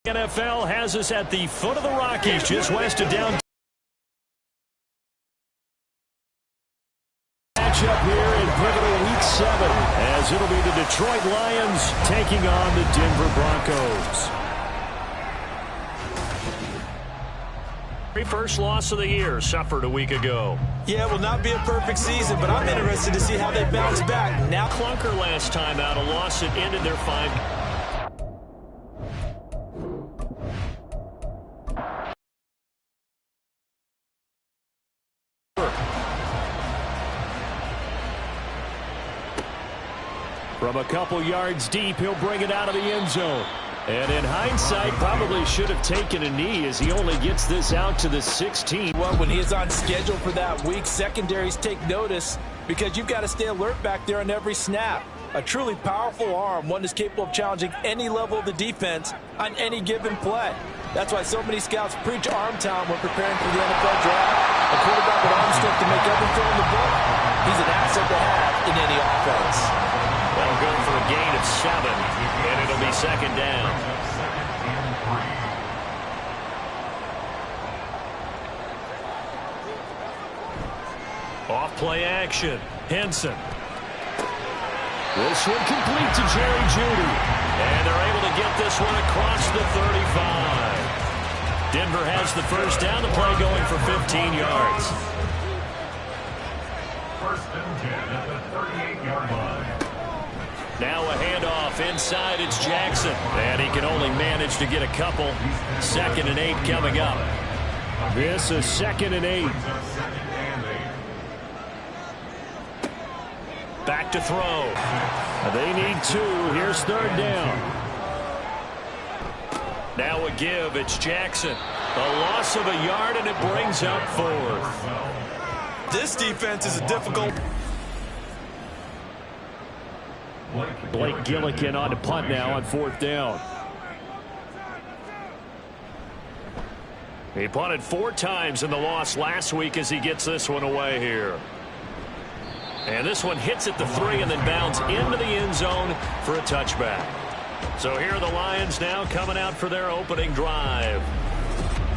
NFL has us at the foot of the Rockies, just west of downtown. Matchup here in pivotal week 7, as it'll be the Detroit Lions taking on the Denver Broncos. Very first loss of the year suffered a week ago. Yeah, it will not be a perfect season, but I'm interested to see how they bounce back. Now clunker last time out, a loss that ended their 5. From a couple yards deep, he'll bring it out of the end zone. And in hindsight, probably should have taken a knee as he only gets this out to the 16. Well, when he is on schedule for that week, secondaries take notice because you've got to stay alert back there on every snap. A truly powerful arm, one that's capable of challenging any level of the defense on any given play. That's why so many scouts preach arm talent when preparing for the NFL draft. A quarterback with arm strength to make every throw in the book. He's an asset to have in any offense. They'll go for a gain of 7, and it'll be second down. Off play action. Henson. This one complete to Jerry Jeudy. And they're able to get this one across the 35. Denver has the first down. The play going for 15 yards. First and 10 at the 38-yard line. Now a handoff inside. It's Jackson. And he can only manage to get a couple. 2nd and 8 coming up. This is 2nd and 8. Back to throw. They need 2. Here's 3rd down. Now a give. It's Jackson. A loss of a yard, and it brings up 4th. This defense is a difficult. Blake Gillikin on to punt now on 4th down. He punted 4 times in the loss last week as he gets this one away here. And this one hits at the 3 and then bounds into the end zone for a touchback. So here are the Lions now coming out for their opening drive.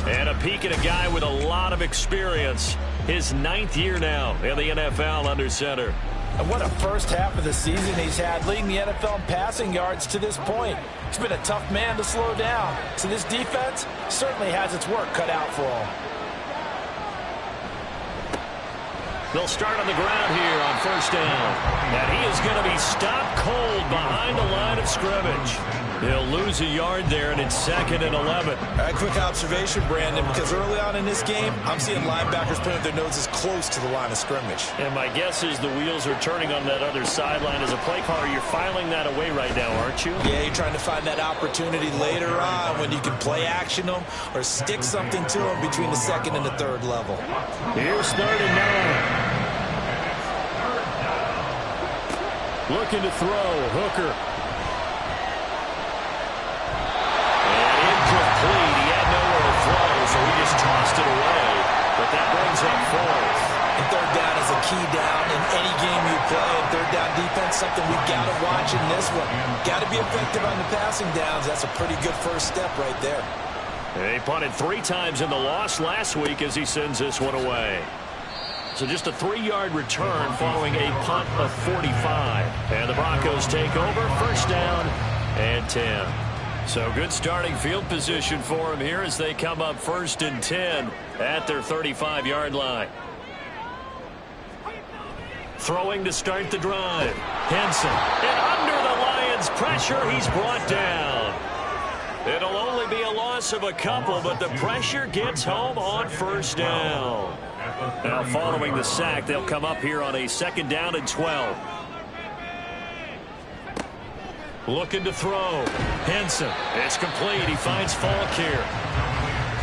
And a peek at a guy with a lot of experience. His 9th year now in the NFL under center. And what a first half of the season he's had, leading the NFL in passing yards to this point. He's been a tough man to slow down. So this defense certainly has its work cut out for him. They'll start on the ground here on 1st down. And he is going to be stopped cold behind the line of scrimmage. He'll lose a yard there, and it's 2nd and 11. A quick observation, Brandon, because early on in this game, I'm seeing linebackers putting their noses close to the line of scrimmage. And my guess is the wheels are turning on that other sideline. As a play caller, you're filing that away right now, aren't you? Yeah, you're trying to find that opportunity later on when you can play action them or stick something to them between the 2nd and the 3rd level. Here's 3rd and 9. Looking to throw. Hooker. And incomplete. He had nowhere to throw, so he just tossed it away. But that brings up 4th. And 3rd down is a key down in any game you play. And 3rd down defense, something we've got to watch in this one. Got to be effective on the passing downs. That's a pretty good first step right there. He punted 3 times in the loss last week as he sends this one away. So just a 3-yard return following a punt of 45. And the Broncos take over. 1st down and 10. So good starting field position for him here as they come up 1st and 10 at their 35-yard line. Throwing to start the drive. Henson. And under the Lions' pressure, he's brought down. It'll only be a loss of a couple, but the pressure gets home on 1st down. Now following the sack, they'll come up here on a 2nd down and 12. Looking to throw. Henson. It's complete. He finds Falk here.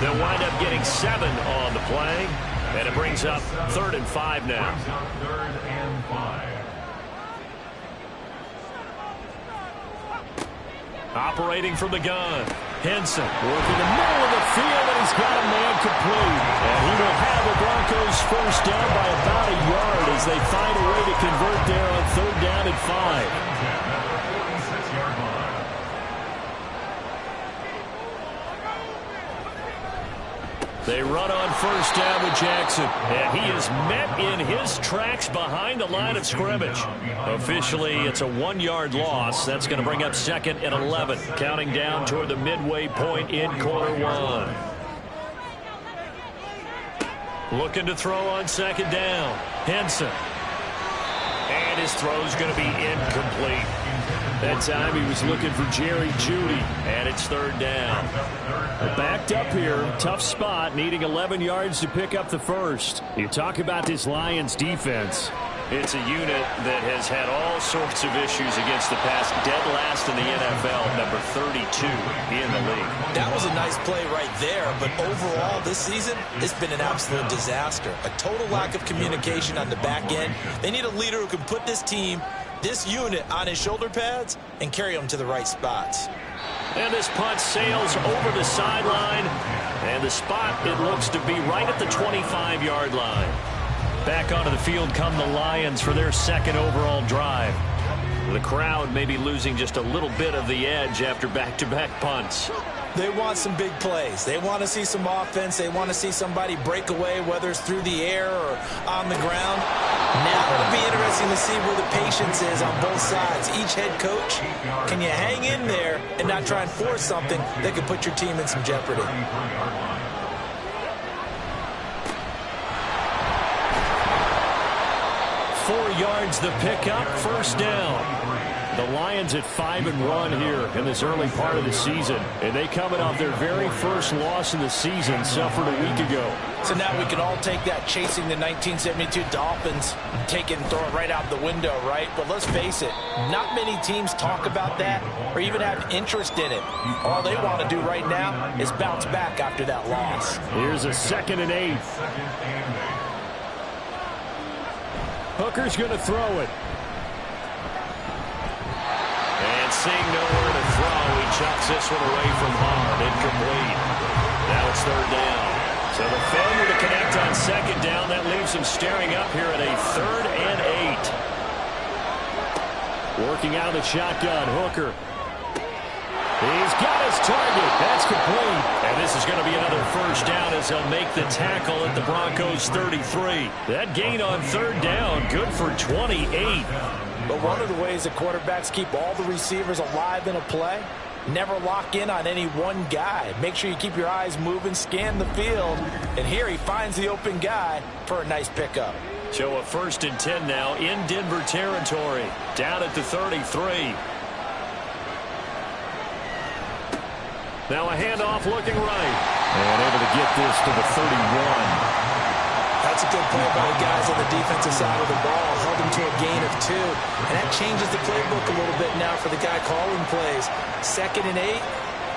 They'll wind up getting 7 on the play. And it brings up 3rd and 5 now. 3rd and 5. Operating from the gun. Henson working the middle of the field, and he's got a man complete. And he will have the Broncos 1st down by about a yard as they find a way to convert there on 3rd down and 5. They run on first down with Jackson. And he is met in his tracks behind the line of scrimmage. Officially, it's a 1-yard loss. That's going to bring up 2nd and 11. Counting down toward the midway point in quarter 1. Looking to throw on 2nd down. Henson. And his throw's going to be incomplete. That time he was looking for Jerry Jeudy, and it's 3rd down. Backed up here, tough spot, needing 11 yards to pick up the first. You talk about this Lions defense. It's a unit that has had all sorts of issues against the pass, dead last in the NFL, number 32 in the league. That was a nice play right there, but overall this season, it's been an absolute disaster. A total lack of communication on the back end. They need a leader who can put this team, this unit, on his shoulder pads and carry them to the right spots. And this punt sails over the sideline, and the spot, it looks to be right at the 25-yard line. Back onto the field come the Lions for their 2nd overall drive. The crowd may be losing just a little bit of the edge after back-to-back punts. They want some big plays. They want to see some offense. They want to see somebody break away, whether it's through the air or on the ground. Now it'll be interesting to see where the patience is on both sides. Each head coach, can you hang in there and not try and force something that could put your team in some jeopardy? 4 yards the pickup, 1st down. The Lions at 5-1 here in this early part of the season. And they coming off their very first loss of the season, suffered a week ago. So now we can all take that chasing the 1972 Dolphins, take it and throw it right out the window, right? But let's face it, not many teams talk about that or even have interest in it. All they want to do right now is bounce back after that loss. Here's a 2nd and 8. Hooker's going to throw it. And seeing nowhere to throw, he chucks this one away from Hard. Incomplete. Now it's 3rd down. So the failure to connect on 2nd down, that leaves him staring up here at a 3rd and 8. Working out of the shotgun, Hooker. He's got his target. That's complete. And this is going to be another 1st down as he'll make the tackle at the Broncos 33. That gain on 3rd down, good for 28. But one of the ways that quarterbacks keep all the receivers alive in a play, never lock in on any one guy. Make sure you keep your eyes moving, scan the field. And here he finds the open guy for a nice pickup. So a 1st and 10 now in Denver territory. Down at the 33. Now a handoff looking right. And able to get this to the 31. That's a good play by the guys on the defensive side of the ball. Held him to a gain of 2. And that changes the playbook a little bit now for the guy calling plays. 2nd and 8.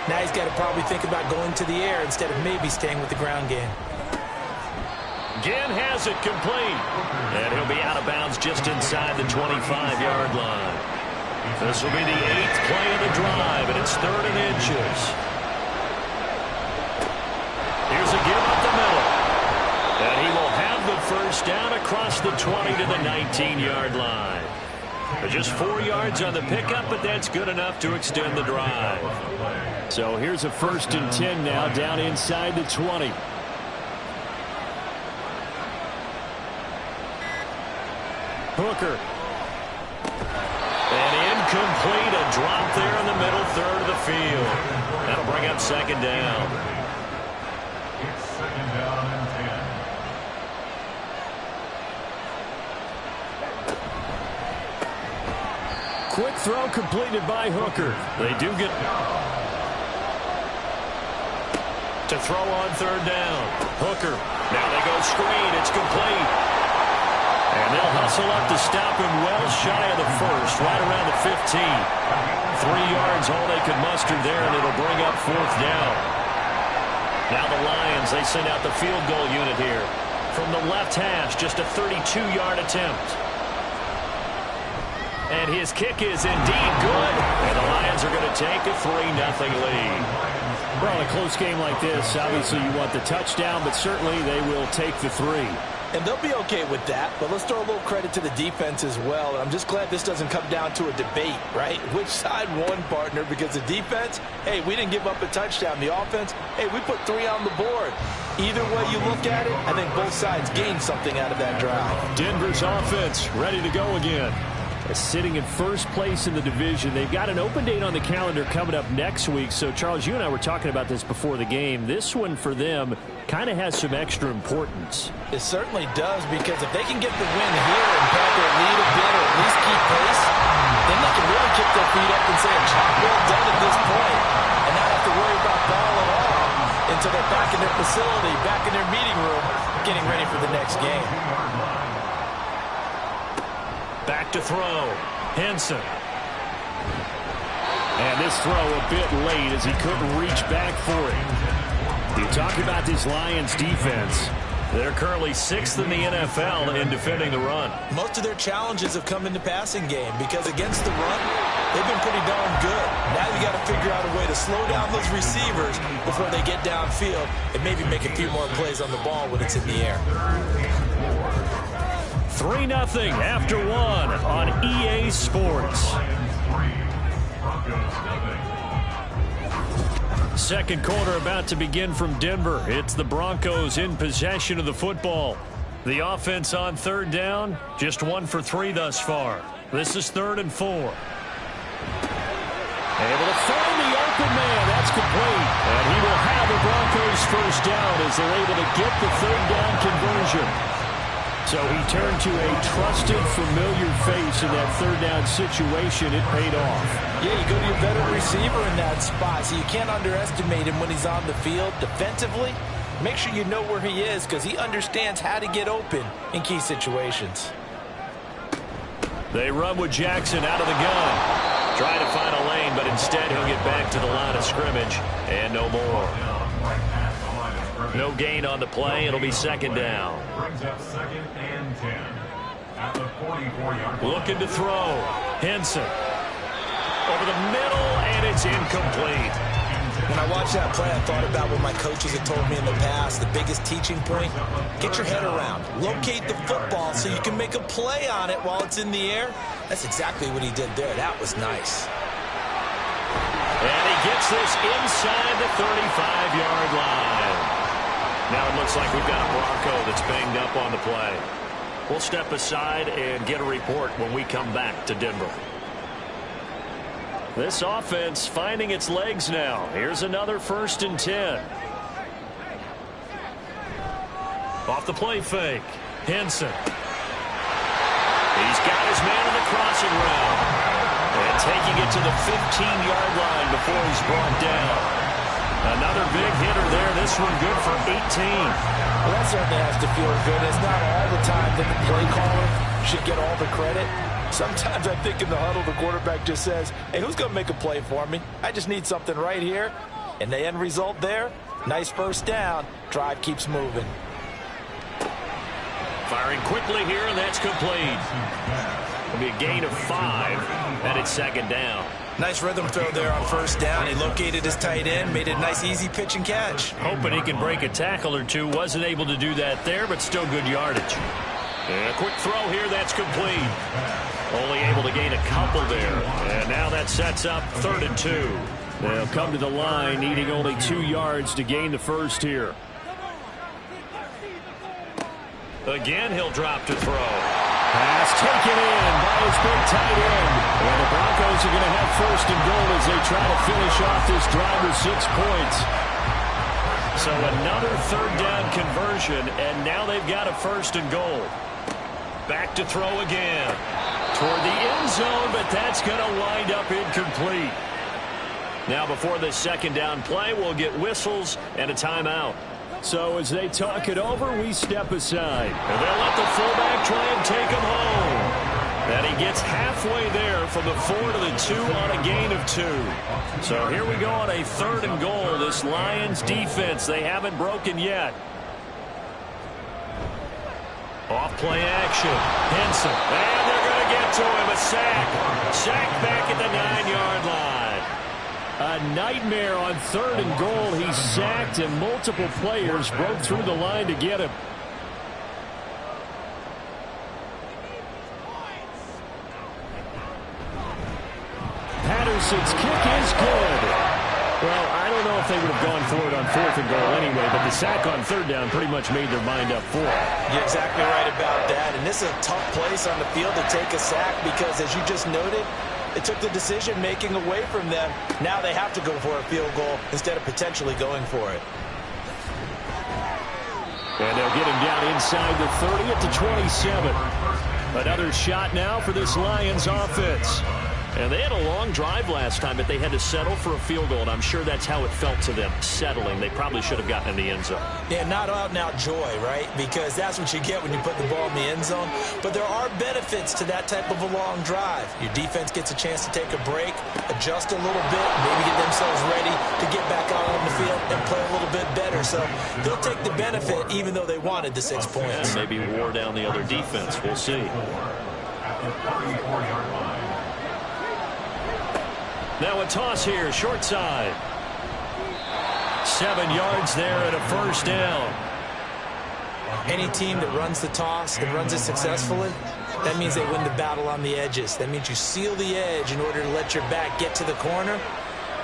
Now he's got to probably think about going to the air instead of maybe staying with the ground game. Ginn has it complete. And he'll be out of bounds just inside the 25-yard line. This will be the 8th play of the drive, and it's 3rd and inches. Here's a give up the middle. And he will have the 1st down across the 20 to the 19-yard line. Just 4 yards on the pickup, but that's good enough to extend the drive. So here's a 1st and 10 now down inside the 20. Hooker. And incomplete, a drop there in the middle 3rd of the field. That'll bring up 2nd down. It's 2nd down and 10. Quick throw completed by Hooker. They do get to throw on 3rd down. Hooker. Now they go screen. It's complete. And they'll hustle up to stop him well shy of the 1st, right around the 15. 3 yards, all they could muster there, and it'll bring up 4th down. Now the Lions, they send out the field goal unit here. From the left hash, just a 32-yard attempt. And his kick is indeed good. And the Lions are going to take a 3-0 lead. Well, in a close game like this, obviously you want the touchdown, but certainly they will take the 3. And they'll be okay with that, but let's throw a little credit to the defense as well. And I'm just glad this doesn't come down to a debate, right? Which side won, partner? Because the defense, hey, we didn't give up a touchdown. The offense, hey, we put 3 on the board. Either way you look at it, I think both sides gained something out of that drive. Denver's offense ready to go again. Sitting in first place in the division. They've got an open date on the calendar coming up next week. So, Charles, you and I were talking about this before the game. This one for them kind of has some extra importance. It certainly does, because if they can get the win here and pad their lead a bit or at least keep pace, then they can really kick their feet up and say a job well done at this point and not have to worry about ball at all until they're back in their facility, back in their meeting room, getting ready for the next game. Back to throw. Henson. And this throw a bit late as he couldn't reach back for it. You talk about this Lions defense. They're currently 6th in the NFL in defending the run. Most of their challenges have come in the passing game because against the run, they've been pretty darn good. Now you got to figure out a way to slow down those receivers before they get downfield and maybe make a few more plays on the ball when it's in the air. 3-0 after 1 on EA Sports. Second quarter about to begin from Denver. It's the Broncos in possession of the football. The offense on third down, just 1 for 3 thus far. This is 3rd and 4. Able to find the open man. That's complete. And he will have the Broncos first down as they're able to get the third down conversion. So he turned to a trusted, familiar face in that third down situation. It paid off. Yeah, you go to your veteran receiver in that spot, so you can't underestimate him when he's on the field defensively. Make sure you know where he is because he understands how to get open in key situations. They run with Jackson out of the gun. Trying to find a lane, but instead he'll get back to the line of scrimmage and no more. No gain on the play. It'll be 2nd down. Brings up 2nd and 10 at the 44-yard line. Looking to throw. Henson. Over the middle, and it's incomplete. When I watched that play, I thought about what my coaches had told me in the past. The biggest teaching point, get your head around. Locate the football so you can make a play on it while it's in the air. That's exactly what he did there. That was nice. And he gets this inside the 35-yard line. Now it looks like we've got a Bronco that's banged up on the play. We'll step aside and get a report when we come back to Denver. This offense finding its legs now. Here's another 1st and 10. Off the play fake. Henson. He's got his man in the crossing route. And taking it to the 15-yard line before he's brought down. Another big hitter there. This one good for 18. Well, that certainly has to feel good. It's not all the time that the play caller should get all the credit. Sometimes I think in the huddle, the quarterback just says, hey, who's going to make a play for me? I just need something right here. And the end result there, nice first down. Drive keeps moving. Firing quickly here, and that's complete. It'll be a gain of 5, and it's 2nd down. Nice rhythm throw there on first down. He located his tight end, made it a nice, easy pitch and catch. Hoping he can break a tackle or two. Wasn't able to do that there, but still good yardage. And a quick throw here, that's complete. Only able to gain a couple there. And now that sets up 3rd and 2. They'll come to the line, needing only 2 yards to gain the first here. Again, he'll drop to throw. Pass taken in by his big tight end. And the Broncos are going to have 1st and goal as they try to finish off this drive with 6 points. So another 3rd down conversion, and now they've got a 1st and goal. Back to throw again. Toward the end zone, but that's going to wind up incomplete. Now before this 2nd down play, we'll get whistles and a timeout. So as they talk it over, we step aside. And they'll let the fullback try and take him home. And he gets halfway there from the 4 to the 2 on a gain of 2. So here we go on a 3rd and goal. This Lions defense, they haven't broken yet. Off play action. Henson. And they're going to get to him. A sack. Sack back at the 9-yard line. A nightmare on 3rd and goal. He's sacked and multiple players broke through the line to get him. Wilson's kick is good. Well, I don't know if they would have gone for it on 4th and goal anyway, but the sack on 3rd down pretty much made their mind up for it. You're exactly right about that, and this is a tough place on the field to take a sack because, as you just noted, it took the decision-making away from them. Now they have to go for a field goal instead of potentially going for it. And they'll get him down inside the 30 at the 27. Another shot now for this Lions offense. And they had a long drive last time, but they had to settle for a field goal, and I'm sure that's how it felt to them, settling. They probably should have gotten in the end zone. Yeah, not out-and-out joy, right? Because that's what you get when you put the ball in the end zone. But there are benefits to that type of a long drive. Your defense gets a chance to take a break, adjust a little bit, maybe get themselves ready to get back out on the field and play a little bit better. So they'll take the benefit even though they wanted the 6 points. And maybe wore down the other defense. We'll see. At the 34-yard line. Now a toss here, short side. 7 yards there and a first down. Any team that runs the toss and runs it successfully, that means they win the battle on the edges. That means you seal the edge in order to let your back get to the corner.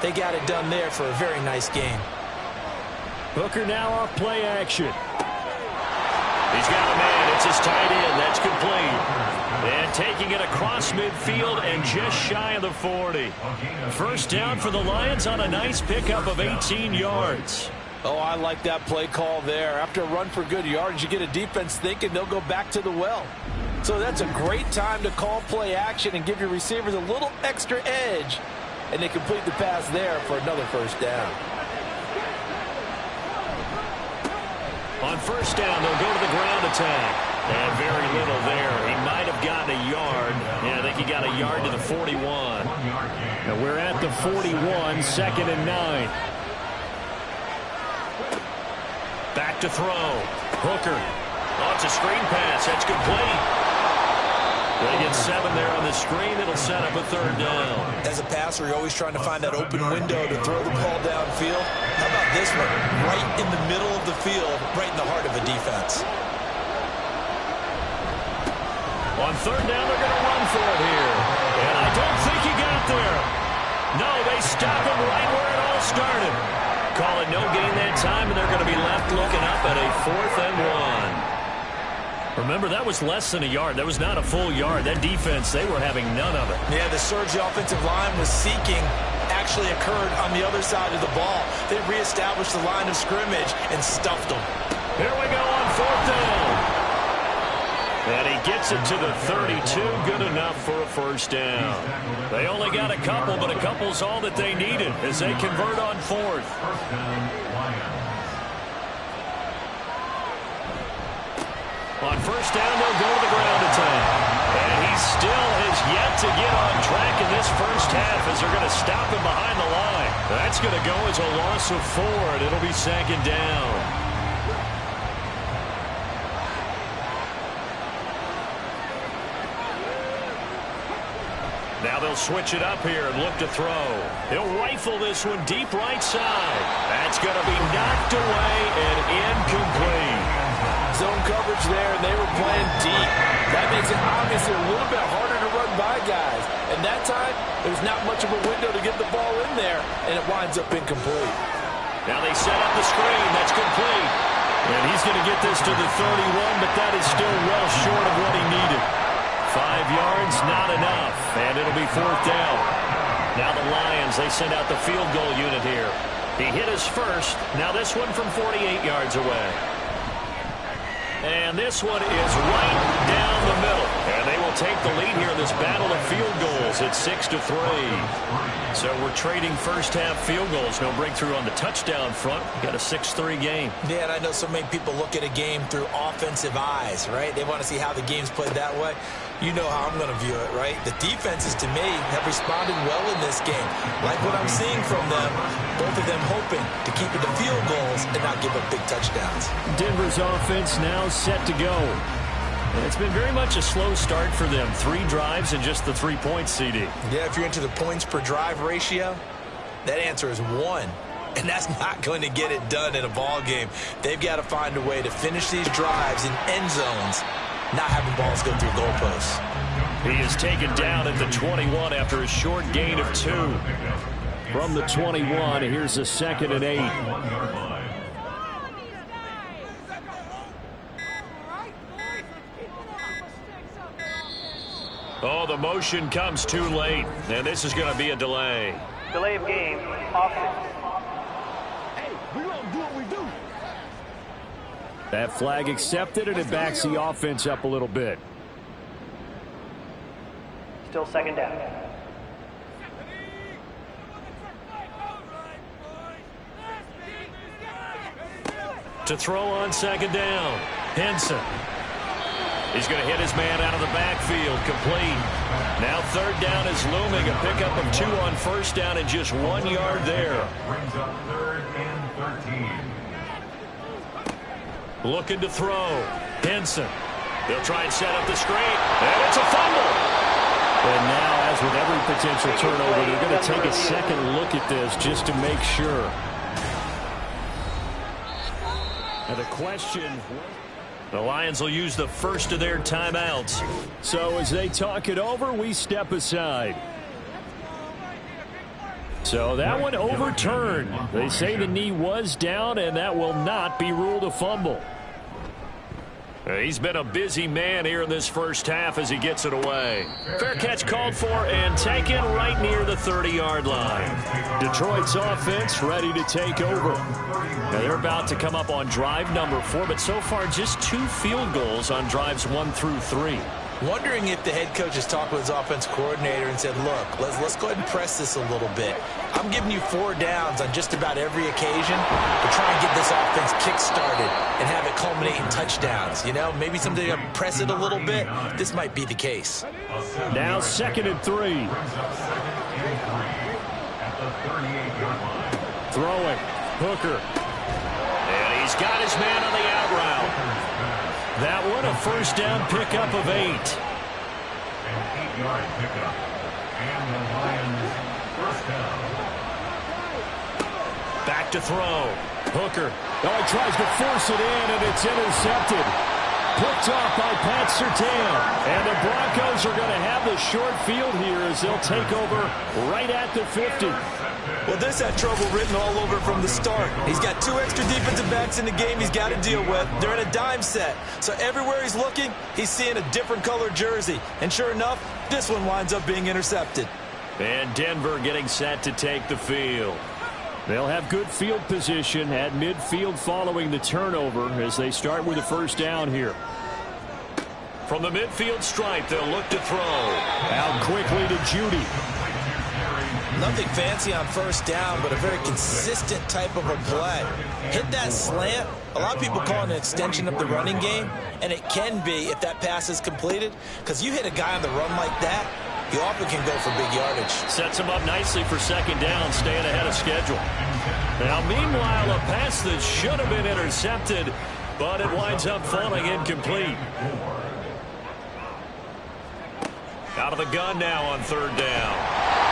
They got it done there for a very nice game. Hooker now off play action. He's got a man. It's his tight end. That's complete. And taking it across midfield and just shy of the 40. First down for the Lions on a nice pickup of 18 yards. Oh, I like that play call there. After a run for good yards, you get a defense thinking they'll go back to the well. So that's a great time to call play action and give your receivers a little extra edge. And they complete the pass there for another first down. On first down, they'll go to the ground attack. And very little there. He might have gotten a yard. Yeah, I think he got a yard to the 41. Now we're at the 41, 2nd and 9. Back to throw. Hooker. Oh, it's a screen pass. That's complete. They get 7 there on the screen. It'll set up a 3rd down. As a passer, you're always trying to find that open window to throw the ball downfield. How about this one? Right in the middle of the field, right in the heart of a defense. On 3rd down, they're going to run for it here. And I don't think he got there. No, they stop him right where it all started. Call it no gain that time, and they're going to be left looking up at a 4th and 1. Remember, that was less than a yard. That was not a full yard. That defense, they were having none of it. Yeah, the surge the offensive line was seeking actually occurred on the other side of the ball. They reestablished the line of scrimmage and stuffed them. Here we go on 4th down. And he gets it to the 32, good enough for a first down. They only got a couple, but a couple's all that they needed as they convert on 4th. On first down, they'll go to the ground attack. And he still has yet to get on track in this first half as they're going to stop him behind the line. That's going to go as a loss of 4, and it'll be 2nd down. Now they'll switch it up here and look to throw. He'll rifle this one deep right side. That's going to be knocked away and incomplete. Zone coverage there, and they were playing deep. That makes it obviously a little bit harder to run by guys. And that time, there's not much of a window to get the ball in there, and it winds up incomplete. Now they set up the screen. That's complete. And he's going to get this to the 31, but that is still well short of what he needed. 5 yards, not enough, and it'll be 4th down. Now the Lions, they send out the field goal unit here. He hit his first. Now this one from 48 yards away. And this one is right down the middle. And they will take the lead here in this battle of field goals. It's 6-3. So we're trading first half field goals. No breakthrough on the touchdown front. Got a 6-3 game. Yeah, and I know so many people look at a game through offensive eyes, right? They want to see how the game's played that way. You know how I'm going to view it, right? The defenses, to me, have responded well in this game. Like what I'm seeing from them, both of them hoping to keep it to field goals and not give up big touchdowns. Denver's offense now set to go. And it's been very much a slow start for them. 3 drives and just the 3 points, CD. Yeah, if you're into the points per drive ratio, that answer is 1. And that's not going to get it done in a ball game. They've got to find a way to finish these drives in end zones not having balls go through goalposts. He is taken down at the 21 after a short gain of 2. From the 21, here's a 2nd and 8. Oh, the motion comes too late, and this is going to be a delay. Delay of game, offense. Hey, we gonna do what we do. That flag accepted, and it backs the offense up a little bit. Still 2nd down. To throw on 2nd down, Henson. He's going to hit his man out of the backfield, complete. Now 3rd down is looming, a pickup of 2 on 1st down and just 1 yard there. Brings up 3rd and 13. Looking to throw, Henson. They'll try and set up the screen, and it's a fumble. And now, as with every potential turnover, they're going to take a second look at this just to make sure. And the question, the Lions will use the first of their timeouts. So as they talk it over, we step aside. So that one overturned. They say the knee was down, and that will not be ruled a fumble. He's been a busy man here in this first half as he gets it away. Fair catch called for and taken right near the 30-yard line. Detroit's offense ready to take over. Now they're about to come up on drive number 4, but so far just 2 field goals on drives 1 through 3. Wondering if the head coach has talked with his offense coordinator and said, look, let's go ahead and press this a little bit. I'm giving you 4 downs on just about every occasion to try and get this offense kick-started and have it culminate in touchdowns. You know, maybe something to press it a little bit. This might be the case. Now 2nd and 3. Throwing. Hooker. And he's got his man on the out route. That one a 1st down pickup of 8. An 8-yard pickup. And the Lions 1st down. Back to throw. Hooker. Oh, he tries to force it in, and it's intercepted. Picked off by Pat Surtain. And the Broncos are going to have the short field here as they'll take over right at the 50. Well, this had trouble written all over from the start. He's got 2 extra defensive backs in the game he's got to deal with. They're in a dime set. So everywhere he's looking, he's seeing a different colored jersey. And sure enough, this one winds up being intercepted. And Denver getting set to take the field. They'll have good field position at midfield following the turnover as they start with the 1st down here. From the midfield stripe, they'll look to throw. Out quickly to Judy. Nothing fancy on 1st down, but a very consistent type of a play. Hit that slant. A lot of people call it an extension of the running game, and it can be if that pass is completed, because you hit a guy on the run like that, you often can go for big yardage. Sets him up nicely for 2nd down, staying ahead of schedule. Now, meanwhile, a pass that should have been intercepted, but it winds up falling incomplete. Out of the gun now on 3rd down.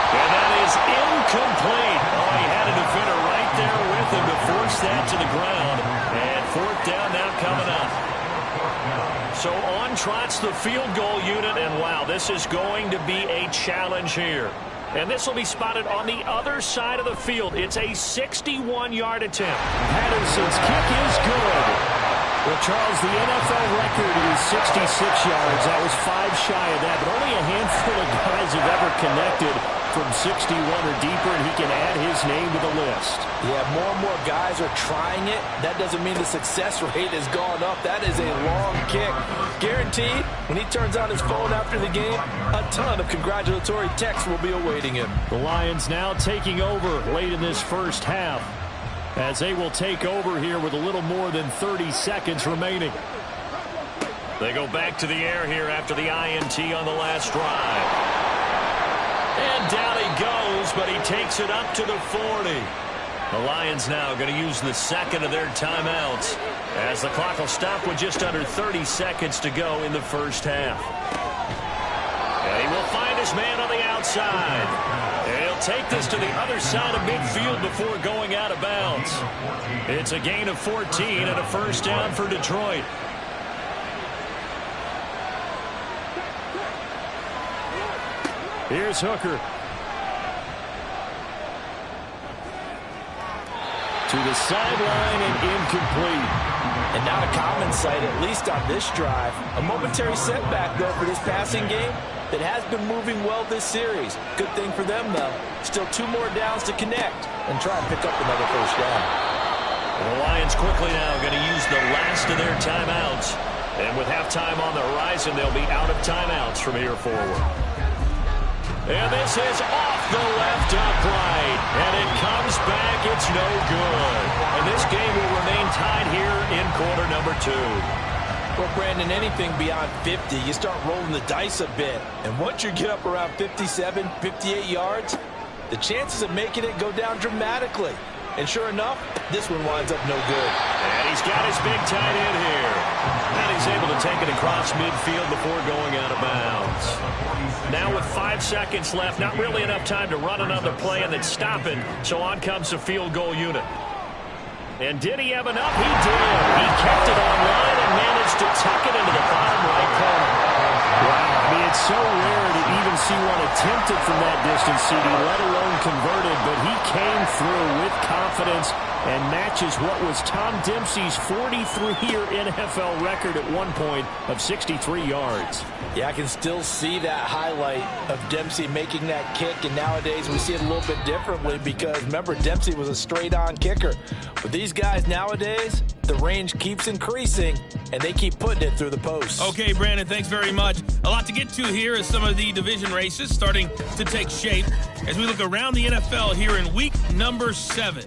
And that is incomplete. Oh, he had a defender right there with him to force that to the ground. And 4th down now coming up. So on trots the field goal unit, and wow, this is going to be a challenge here. And this will be spotted on the other side of the field. It's a 61-yard attempt. Patterson's kick is good. Well, Charles, the NFL record is 66 yards. That was 5 shy of that, but only a handful of guys have ever connected from 61 or deeper, and he can add his name to the list. Yeah, more and more guys are trying it. That doesn't mean the success rate has gone up. That is a long kick. Guaranteed, when he turns on his phone after the game, a ton of congratulatory texts will be awaiting him. The Lions now taking over late in this first half, as they will take over here with a little more than 30 seconds remaining. They go back to the air here after the INT on the last drive. And down he goes, but he takes it up to the 40. The Lions now going to use the 2nd of their timeouts as the clock will stop with just under 30 seconds to go in the first half. And he will find his man on the outside. And he'll take this to the other side of midfield before going out of bounds. It's a gain of 14 and a 1st down for Detroit. Here's Hooker. To the sideline and incomplete. And not a common sight, at least on this drive. A momentary setback, though, for this passing game that has been moving well this series. Good thing for them, though. Still 2 more downs to connect and try and pick up another first down. The Lions quickly now going to use the last of their timeouts. And with halftime on the horizon, they'll be out of timeouts from here forward. And this is off the left upright. And it comes back. It's no good. And this game will remain tied here in quarter number 2. Well, Brandon, anything beyond 50, you start rolling the dice a bit. And once you get up around 57, 58 yards, the chances of making it go down dramatically. And sure enough, this one winds up no good. And he's got his big tight end here. And he's able to take it across midfield before going out of bounds. Now with 5 seconds left, not really enough time to run another play and then stop it. So on comes the field goal unit. And did he have enough? He did. He kept it online and managed to tuck it into the bottom right corner. Wow. I mean, it's so rare to even see one attempted from that distance, CD, let alone converted. But he came through with confidence and matches what was Tom Dempsey's 43-year NFL record at one point of 63 yards. Yeah, I can still see that highlight of Dempsey making that kick, and nowadays we see it a little bit differently because, remember, Dempsey was a straight-on kicker. But these guys nowadays, the range keeps increasing, and they keep putting it through the post. Okay, Brandon, thanks very much. A lot to get to here as some of the division races starting to take shape as we look around the NFL here in week number 7.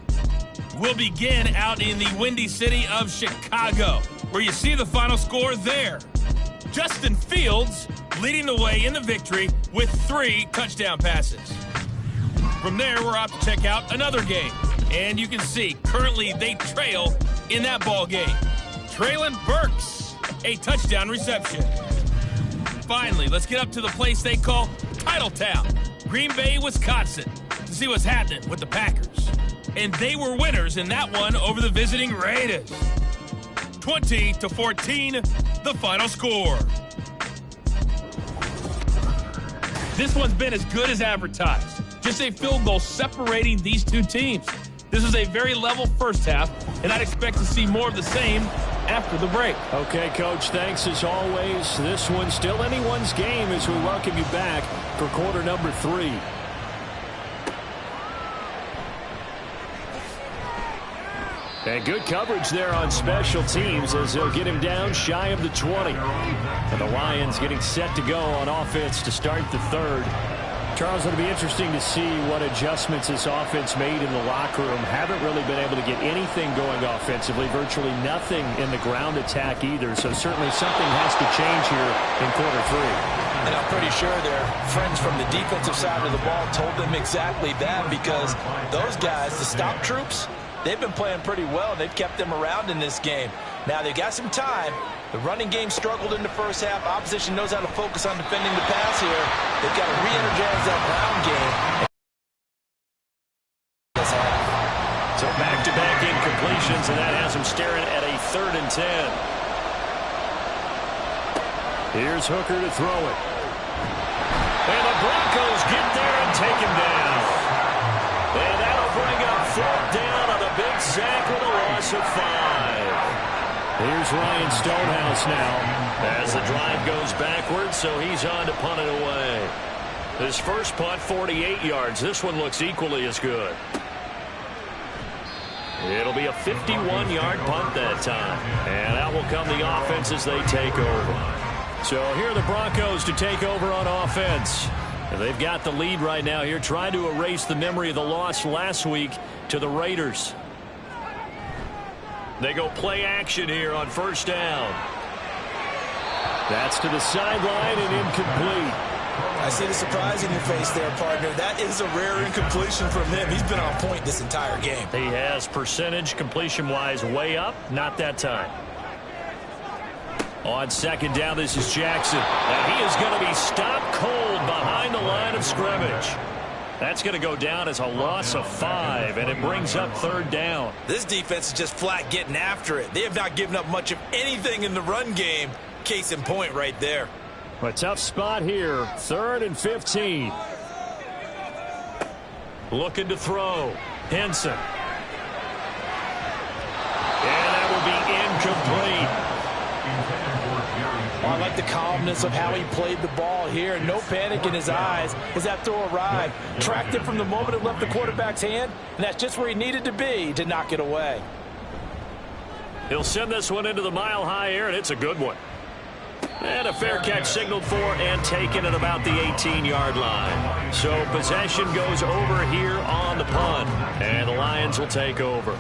We'll begin out in the Windy City of Chicago, where you see the final score there. Justin Fields leading the way in the victory with 3 touchdown passes. From there, we're off to check out another game. And you can see, currently they trail in that ball game. Traylon Burks, a touchdown reception. Finally, let's get up to the place they call Titletown, Green Bay, Wisconsin, to see what's happening with the Packers. And they were winners in that one over the visiting Raiders. 20-14, the final score. This one's been as good as advertised. Just a field goal separating these two teams. This is a very level first half, and I'd expect to see more of the same after the break. Okay, Coach, thanks as always. This one's still anyone's game as we welcome you back for quarter number 3. And good coverage there on special teams as they'll get him down shy of the 20. And the Lions getting set to go on offense to start the 3rd. Charles, it'll be interesting to see what adjustments this offense made in the locker room. Haven't really been able to get anything going offensively, virtually nothing in the ground attack either. So certainly something has to change here in quarter 3. And I'm pretty sure their friends from the defensive side of the ball told them exactly that, because those guys, the stop troops, they've been playing pretty well. They've kept them around in this game. Now, they've got some time. The running game struggled in the first half. Opposition knows how to focus on defending the pass here. They've got to re-energize that ground game. So back-to-back incompletions, and that has them staring at a 3rd and 10. Here's Hooker to throw it. And the Broncos get there and take him down. And that'll bring up 4th down on a big sack with a loss of 5. Here's Ryan Stonehouse now as the drive goes backwards, so he's on to punt it away. His first punt, 48 yards. This one looks equally as good. It'll be a 51-yard punt that time. And out will come the offense as they take over. So here are the Broncos to take over on offense. And they've got the lead right now here, trying to erase the memory of the loss last week to the Raiders. They go play action here on 1st down. That's to the sideline and incomplete. I see the surprise in your face there, partner. That is a rare incompletion from him. He's been on point this entire game. He has percentage completion-wise way up. Not that time. On 2nd down, this is Jackson. And he is going to be stopped cold behind the line of scrimmage. That's going to go down as a loss of 5, and it brings up 3rd down. This defense is just flat getting after it. They have not given up much of anything in the run game. Case in point right there. A tough spot here, 3rd and 15. Looking to throw. Henson. And that will be incomplete. I like the calmness of how he played the ball here. No panic in his eyes as that throw arrived. Tracked it from the moment it left the quarterback's hand, and that's just where he needed to be to knock it away. He'll send this one into the mile-high air, and it's a good one. And a fair catch signaled for and taken at about the 18-yard line. So possession goes over here on the punt, and the Lions will take over.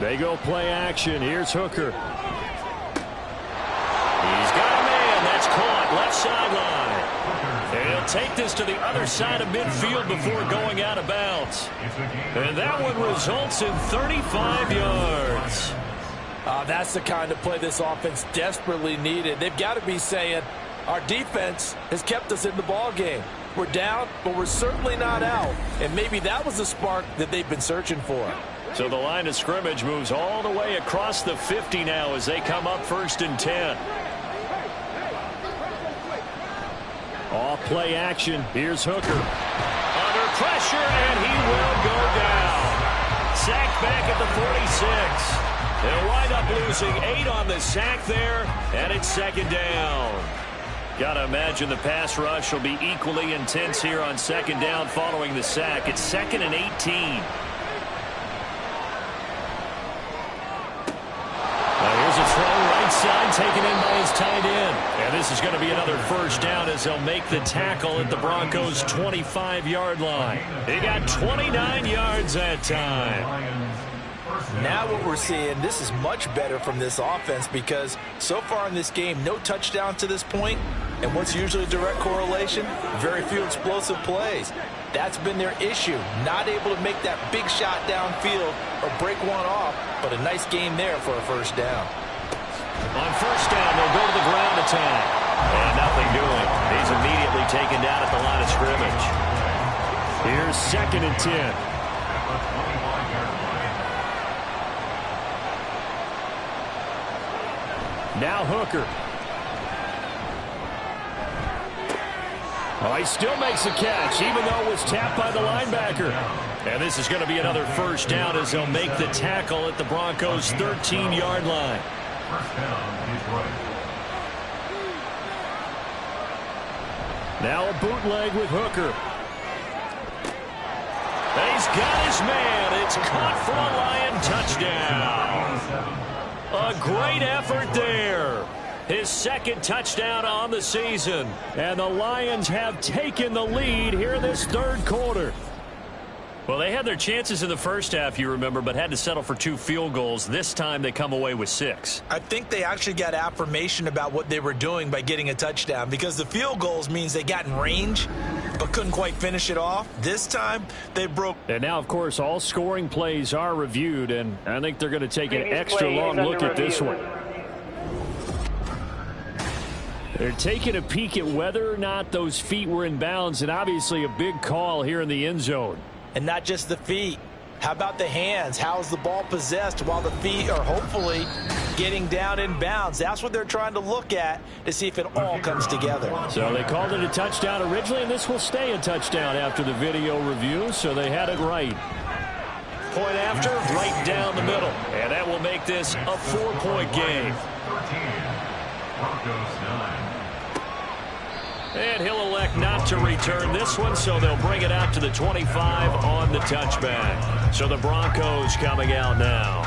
They go play action. Here's Hooker. He's got a man. That's caught left sideline. And he'll take this to the other side of midfield before going out of bounds. And that one results in 35 yards. That's the kind of play this offense desperately needed. They've got to be saying, our defense has kept us in the ball game. We're down, but we're certainly not out. And maybe that was the spark that they've been searching for. So the line of scrimmage moves all the way across the 50 now as they come up 1st and 10. Off play action. Here's Hooker. Under pressure, and he will go down. Sacked back at the 46. They'll wind up losing 8 on the sack there, and it's 2nd down. Got to imagine the pass rush will be equally intense here on 2nd down following the sack. It's 2nd and 18. Here's a throw right side taken in by his tight end. And this is going to be another 1st down as they'll make the tackle at the Broncos' 25-yard line. They got 29 yards that time. Now what we're seeing, this is much better from this offense because so far in this game, no touchdown to this point. And what's usually a direct correlation? Very few explosive plays. That's been their issue, not able to make that big shot downfield or break one off, but a nice game there for a 1st down. On 1st down, they'll go to the ground attack. And nothing doing. He's immediately taken down at the line of scrimmage. Here's 2nd and 10. Now Hooker. Oh, he still makes the catch, even though it was tapped by the linebacker. And this is going to be another 1st down as they'll make the tackle at the Broncos' 13-yard line. 1st down is right. Now a bootleg with Hooker. And he's got his man. It's caught for a Lion touchdown. A great effort there. His 2nd touchdown on the season. And the Lions have taken the lead here in this 3rd quarter. Well, they had their chances in the first half, you remember, but had to settle for 2 field goals. This time they come away with 6. I think they actually got affirmation about what they were doing by getting a touchdown because the field goals means they got in range but couldn't quite finish it off. This time they broke. And now, of course, all scoring plays are reviewed, and I think they're going to take an extra long look at this one. They're taking a peek at whether or not those feet were in bounds, and obviously a big call here in the end zone. And not just the feet. How about the hands? How is the ball possessed while the feet are hopefully getting down in bounds? That's what they're trying to look at to see if it all comes together. So they called it a touchdown originally, and this will stay a touchdown after the video review, so they had it right. Point after, right down the middle. And that will make this a 4-point game. 13. Broncos 9. And he'll elect not to return this one, so they'll bring it out to the 25 on the touchback. So the Broncos coming out now.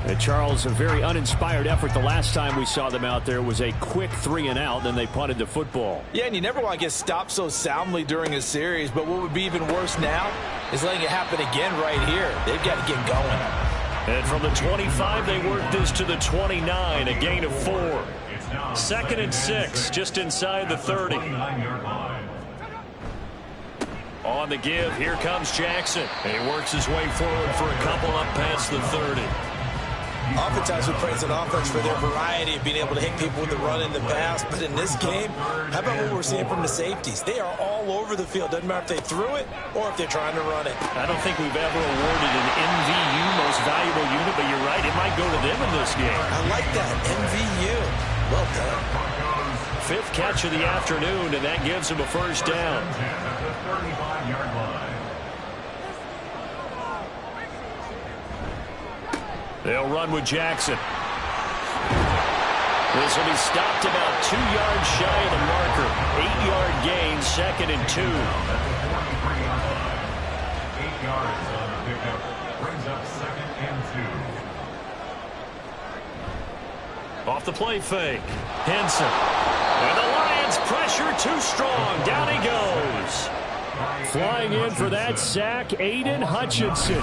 And Charles, a very uninspired effort. The last time we saw them out there was a quick 3-and-out, then they punted the football. Yeah, and you never want to get stopped so soundly during a series, but what would be even worse now is letting it happen again right here. They've got to get going. And from the 25, they work this to the 29, a gain of 4. 2nd and 6, just inside the 30. On the give, here comes Jackson. And he works his way forward for a couple up past the 30. Oftentimes we praise an offense for their variety of being able to hit people with the run in the pass. But in this game, how about what we're seeing from the safeties? They are all over the field. Doesn't matter if they threw it or if they're trying to run it. I don't think we've ever awarded an MVU, most valuable unit, but you're right, it might go to them in this game. I like that, MVU. Well done. fifth catch of the afternoon, and that gives him a first down. At the 35-yard line. They'll run with Jackson. This will be stopped about 2 yards shy of the marker. 8-yard gain, 2nd and 2. At the 43-yard line. 8 yards on the pickup. Brings up 2nd and 2. Off the play fake. Henson. And the Lions pressure too strong. Down he goes. Flying in for that sack, Aiden Hutchinson.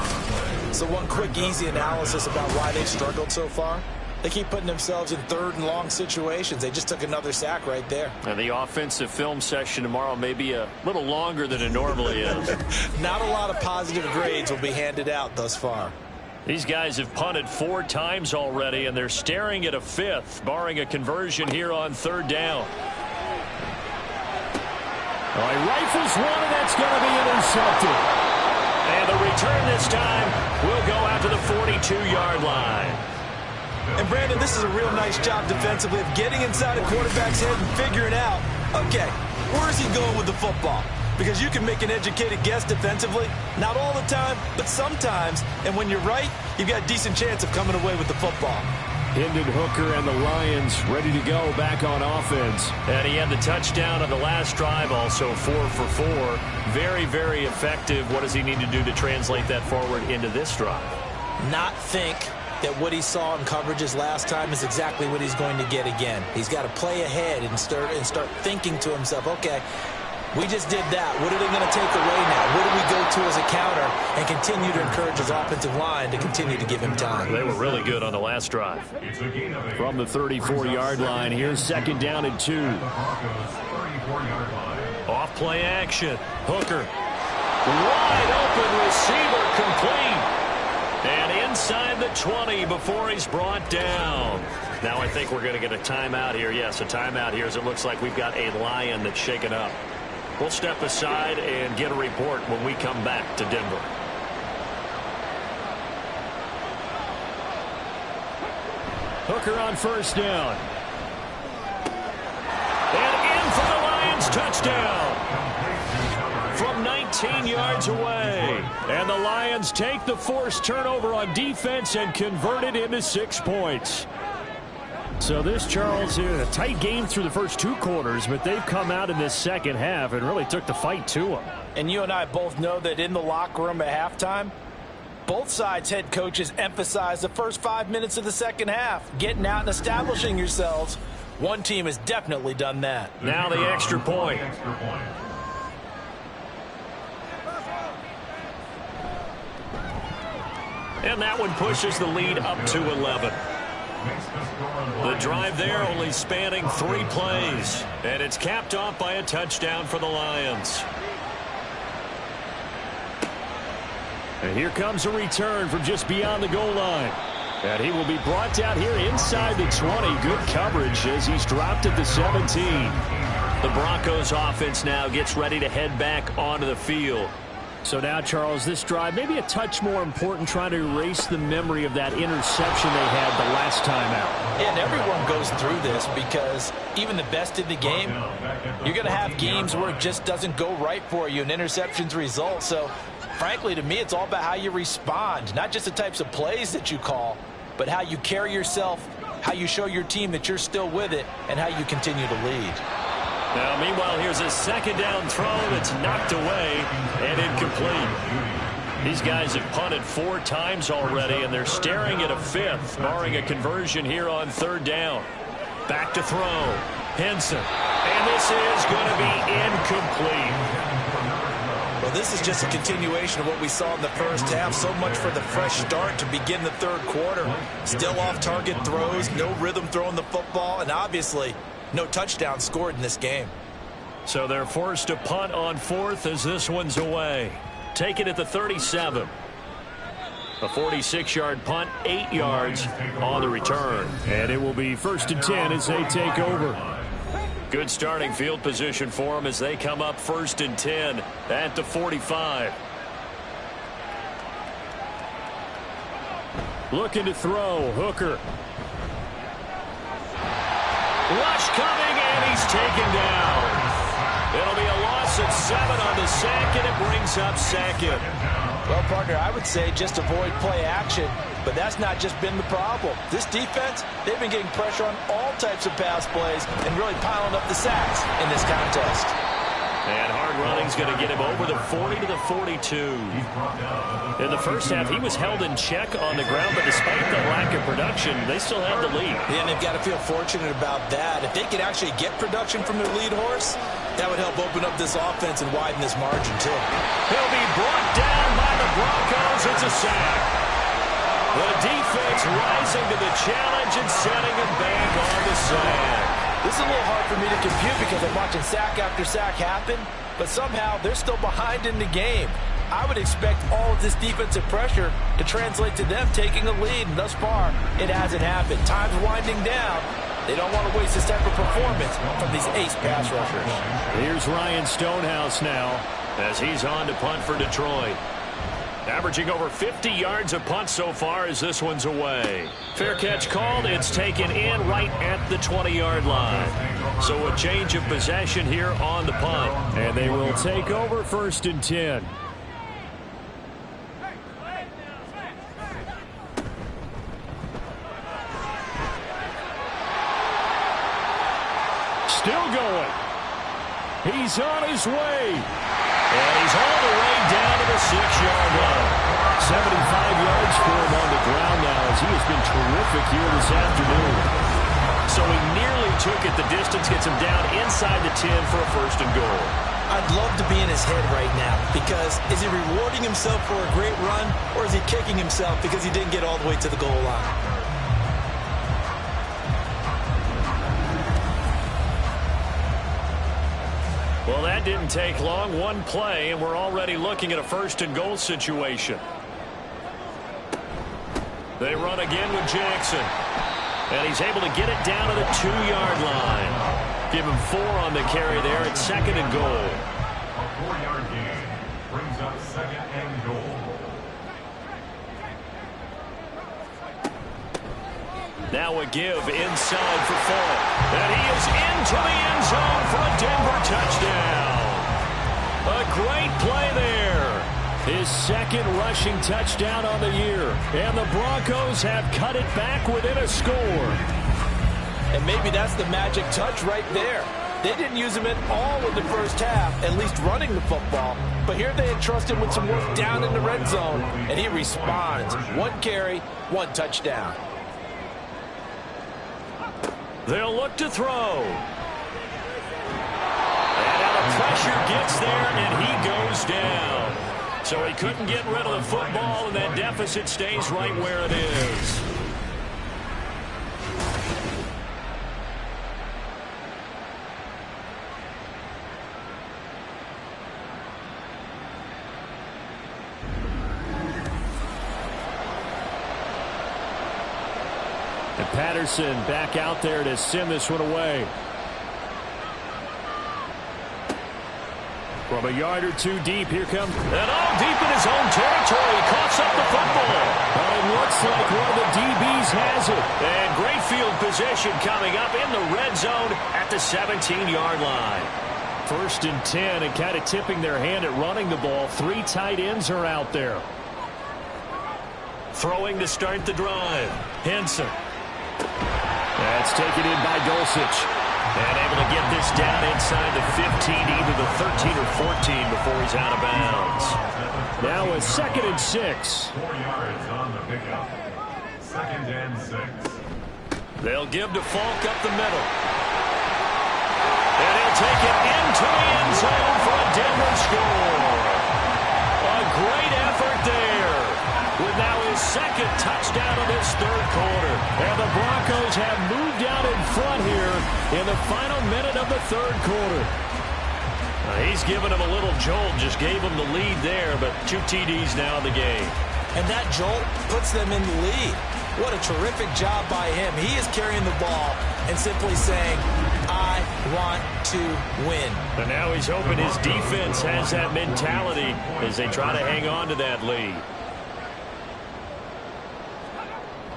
So one quick, easy analysis about why they've struggled so far. They keep putting themselves in 3rd and long situations. They just took another sack right there. And the offensive film session tomorrow may be a little longer than it normally is. Not a lot of positive grades will be handed out thus far. These guys have punted 4 times already, and they're staring at a 5th, barring a conversion here on 3rd down. All right, rifles one, and that's going to be intercepted. And the return this time will go out to the 42-yard line. And, Brandon, this is a real nice job defensively of getting inside a quarterback's head and figuring out, okay, where is he going with the football? Because you can make an educated guess defensively, not all the time, but sometimes. And when you're right, you've got a decent chance of coming away with the football. Hendon Hooker and the Lions ready to go back on offense. And he had the touchdown on the last drive, also 4 for 4. Very, very effective. What does he need to do to translate that forward into this drive? Not think that what he saw in coverages last time is exactly what he's going to get again. He's got to play ahead and start thinking to himself, okay, we just did that. What are they going to take away now? What do we go to as a counter? And continue to encourage his offensive line to continue to give him time. They were really good on the last drive. From the 34-yard line, here's 2nd down and 2. Off play action. Hooker. Wide open receiver complete. And inside the 20 before he's brought down. Now I think we're going to get a timeout here. Yes, a timeout here as it looks like we've got a Lion that's shaken up. We'll step aside and get a report when we come back to Denver. Hooker on 1st down. And in for the Lions touchdown. From 19 yards away. And the Lions take the forced turnover on defense and convert it into 6 points. So this, Charles, is a tight game through the first 2 quarters, but they've come out in this second half and really took the fight to them. And you and I both know that in the locker room at halftime, both sides' head coaches emphasize the first 5 minutes of the second half, getting out and establishing yourselves. One team has definitely done that. Now the extra point. And that one pushes the lead up to 11. The drive there only spanning 3 plays. And it's capped off by a touchdown for the Lions. And here comes a return from just beyond the goal line. And he will be brought down here inside the 20. Good coverage as he's dropped at the 17. The Broncos offense now gets ready to head back onto the field. So now, Charles, this drive maybe a touch more important, trying to erase the memory of that interception they had the last time out. And everyone goes through this because even the best in the game, you're going to have games where it just doesn't go right for you and interceptions result. So, frankly, to me, it's all about how you respond, not just the types of plays that you call, but how you carry yourself, how you show your team that you're still with it, and how you continue to lead. Now, meanwhile, here's a 2nd down throw that's knocked away and incomplete. These guys have punted 4 times already, and they're staring at a 5th, barring a conversion here on 3rd down. Back to throw. Henson. And this is going to be incomplete. Well, this is just a continuation of what we saw in the first half. So much for the fresh start to begin the 3rd quarter. Still off-target throws, no rhythm throwing the football, and obviously no touchdown scored in this game. So they're forced to punt on 4th as this one's away. Take it at the 37. A 46-yard punt, 8 yards on the return. And it will be 1st and 10 as they take over. Good starting field position for them as they come up 1st and 10 at the 45. Looking to throw. Hooker. Rush coming, and he's taken down. It'll be a loss of 7 on the sack, and it brings up second. Well, partner, I would say just avoid play action, but that's not just been the problem. This defense, they've been getting pressure on all types of pass plays and really piling up the sacks in this contest. And hard running's going to get him over the 40 to the 42. In the first half, he was held in check on the ground, but despite the lack of production, they still have the lead. Yeah, and they've got to feel fortunate about that. If they could actually get production from their lead horse, that would help open up this offense and widen this margin, too. He'll be brought down by the Broncos. It's a sack. The defense rising to the challenge and setting him back on the sack. This is a little hard for me to compute because I'm watching sack after sack happen, but somehow they're still behind in the game. I would expect all of this defensive pressure to translate to them taking a lead, and thus far, it hasn't happened. Time's winding down. They don't want to waste this type of performance from these ace pass rushers. Here's Ryan Stonehouse now as he's on to punt for Detroit. Averaging over 50 yards a punt so far as this one's away. Fair catch called. It's taken in right at the 20-yard line. So a change of possession here on the punt. And they will take over 1st and 10. Still going. He's on his way. And he's all the way down to the 6-yard line. 75 yards for him on the ground now as he has been terrific here this afternoon. So he nearly took it the distance, gets him down inside the 10 for a 1st and goal. I'd love to be in his head right now because is he rewarding himself for a great run or is he kicking himself because he didn't get all the way to the goal line? Well, that didn't take long. One play, and we're already looking at a 1st and goal situation. They run again with Jackson. And he's able to get it down to the 2-yard line. Give him 4 on the carry there at 2nd and goal. A 4-yard gain brings up 2nd and goal. Now a give inside for Fulton. And he is into the end zone for a Denver touchdown. A great play there. His 2nd rushing touchdown on the year. And the Broncos have cut it back within a score. And maybe that's the magic touch right there. They didn't use him at all in the first half, at least running the football. But here they entrust him with some work down in the red zone, and he responds. 1 carry, 1 touchdown. They'll look to throw. And now the pressure gets there, and he goes down. So he couldn't get rid of the football, and that deficit stays right where it is. And Patterson back out there to send this one away. From a yard or 2 deep, here comes. And all deep in his own territory. Coughs up the football. But it looks like one of the DBs has it. And great field position coming up in the red zone at the 17-yard line. 1st and 10, and kind of tipping their hand at running the ball. 3 tight ends are out there. Throwing to start the drive. Henson. That's taken in by Dulcich. And able to get this down inside the 15, either the 13 or 14 before he's out of bounds. Now a 2nd and 6. 4 yards on the pickup. 2nd and 6. They'll give to Falk up the middle. And he'll take it into the end zone for a Denver score. A great effort there. With now his 2nd touchdown of this 3rd quarter. And the Broncos have moved out in front here in the final minute of the 3rd quarter. He's given him a little jolt, just gave him the lead there, but 2 TDs now in the game. And that jolt puts them in the lead. What a terrific job by him. He is carrying the ball and simply saying, I want to win. And now he's hoping his defense has that mentality as they try to hang on to that lead.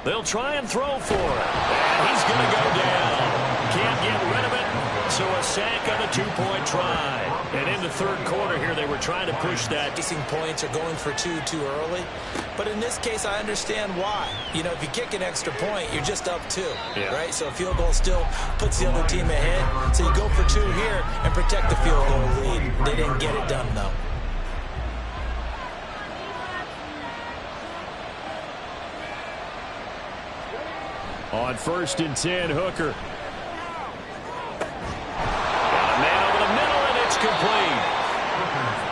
They'll try and throw for it. And he's going to go down. can't get rid of it. So a sack on a 2-point try. And in the third quarter here, they were trying to push that. Chasing points or going for two too early. But in this case, I understand why. You know, if you kick an extra point, you're just up 2, right? So a field goal still puts the other team ahead. So you go for 2 here and protect the field goal lead. They didn't get it done, though. On 1st and 10, Hooker. Got a man over the middle, and it's complete.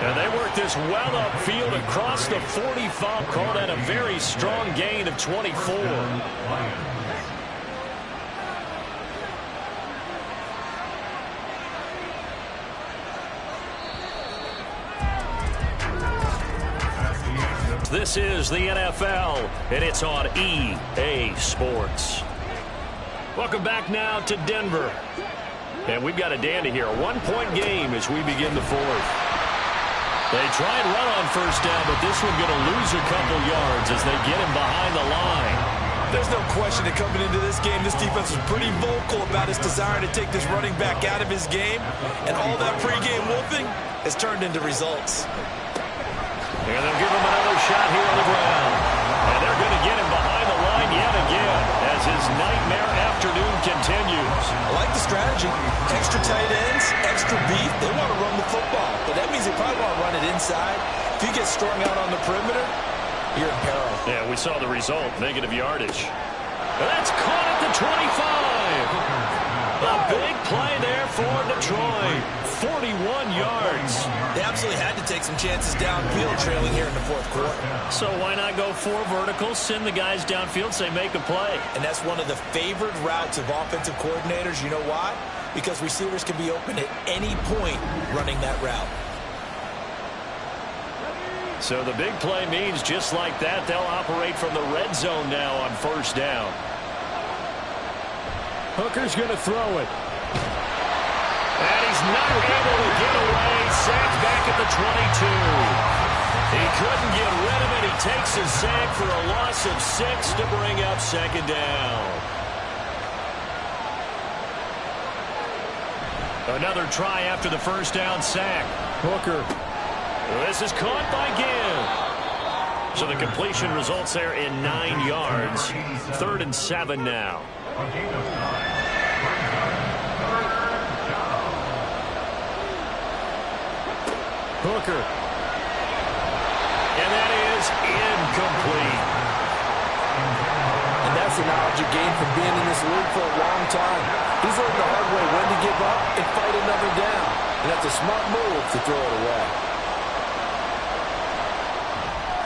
And they work this well upfield across the 45. Call that a very strong gain of 24. This is the NFL, and it's on EA Sports. Welcome back now to Denver. And we've got a dandy here. A 1-point game as we begin the fourth. They try and run on first down, but this one going to lose a couple yards as they get him behind the line. There's no question that coming into this game, this defense was pretty vocal about its desire to take this running back out of his game. And all that pregame wolfing has turned into results. And they'll give him another shot here on the ground. And they're going to get him behind the line yet again as his nightmare afternoon continues. I like the strategy. Extra tight ends, extra beef. They want to run the football. But that means they probably want to run it inside. If you get strung out on the perimeter, you're in peril. Yeah, we saw the result. Negative yardage. And that's caught at the 25. A big play there for Detroit. 41 yards. They absolutely had to take some chances downfield trailing here in the fourth quarter. So why not go 4 verticals, send the guys downfield, say make a play. And that's one of the favored routes of offensive coordinators. You know why? Because receivers can be open at any point running that route. So the big play means just like that, they'll operate from the red zone now on first down. Hooker's going to throw it. And he's not able to get away. Sacked back at the 22. He couldn't get rid of it. He takes his sack for a loss of 6 to bring up second down. Another try after the first down sack. Hooker. This is caught by Gibb. So the completion results there in 9 yards. 3rd and 7 now. Hooker. And that is incomplete. And that's the knowledge you gain from being in this league for a long time. He's learned the hard way when to give up and fight another down. And that's a smart move to throw it away.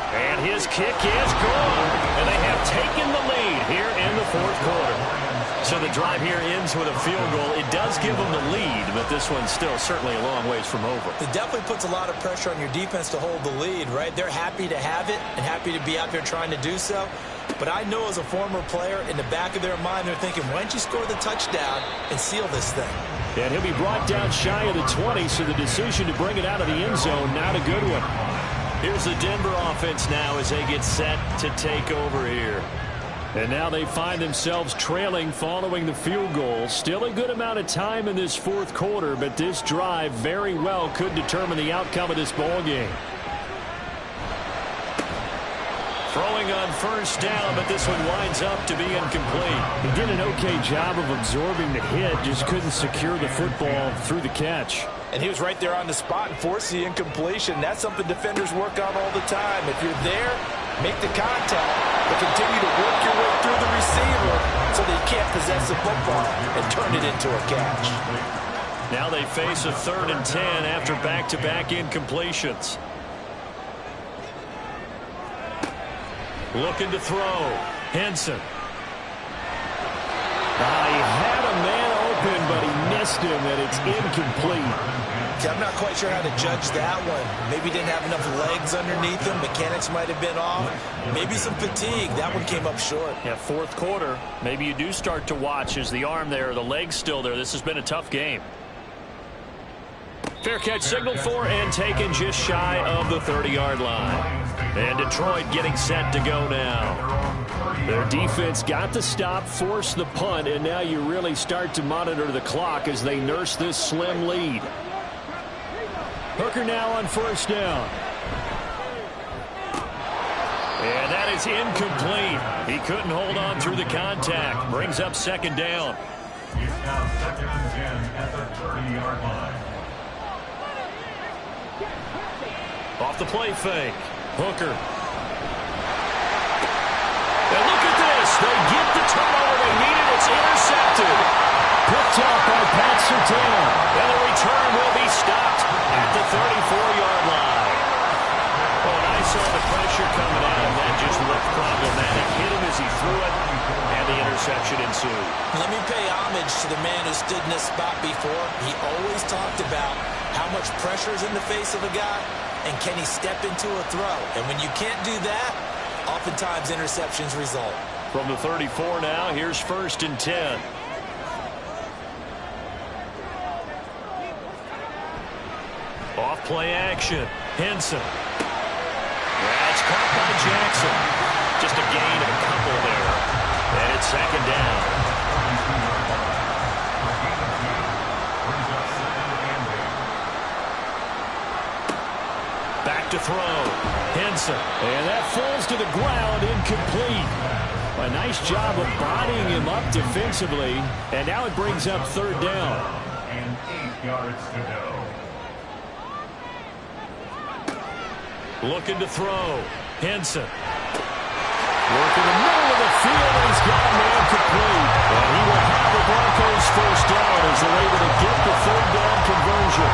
And his kick is good. And they have taken the lead here in the fourth quarter. So the drive here ends with a field goal. It does give them the lead, but this one's still certainly a long ways from over. It definitely puts a lot of pressure on your defense to hold the lead, right? They're happy to have it and happy to be out there trying to do so. But I know as a former player, in the back of their mind, they're thinking, why don't you score the touchdown and seal this thing? And he'll be brought down shy of the 20, so the decision to bring it out of the end zone, not a good one. Here's the Denver offense now as they get set to take over here. And now they find themselves trailing following the field goal. Still a good amount of time in this fourth quarter, but this drive very well could determine the outcome of this ball game. Throwing on first down, but this one winds up to be incomplete. He did an okay job of absorbing the hit, just couldn't secure the football through the catch. And he was right there on the spot and forced the incompletion. That's something defenders work on all the time. If you're there, make the contact, but continue to work your way through the receiver so that you can't possess the football and turn it into a catch. Now they face a 3rd and 10 after back-to-back incompletions. Looking to throw. Henson. He had a man open, but he missed him, and it's incomplete. I'm not quite sure how to judge that one. Maybe didn't have enough legs underneath him. Mechanics might have been off. Maybe some fatigue. That one came up short. Yeah, fourth quarter. Maybe you do start to watch. Is the arm there, the leg's still there? This has been a tough game. Fair catch signaled for and taken just shy of the 30-yard line. And Detroit getting set to go now. Their defense got the stop, forced the punt, and now you really start to monitor the clock as they nurse this slim lead. Hooker now on first down. And that is incomplete. He couldn't hold on through the contact. Brings up second down. It's now 2nd and 10 at the 30-yard line. Off the play fake. Hooker. And look at this. They get the turnover they needed. It's intercepted. Picked up by Pat Surtain. And the return will be stopped at the 34-yard line. Oh, and I saw the pressure coming out, and that just looked problematic. Hit him as he threw it, and the interception ensued. Let me pay homage to the man who stood in this spot before. He always talked about how much pressure is in the face of a guy, and can he step into a throw? And when you can't do that, oftentimes interceptions result. From the 34 now, here's 1st and 10. Off play action. Henson. That's caught by Jackson. Just a gain of a couple there. And it's 2nd down. Back to throw. Henson. And that falls to the ground, incomplete. A nice job of bodying him up defensively. And now it brings up 3rd down. And 8 yards to go. Looking to throw. Henson. Working the middle of the field, and he's got a man complete. And he will have the Broncos first down as they're able to get the 3rd down conversion.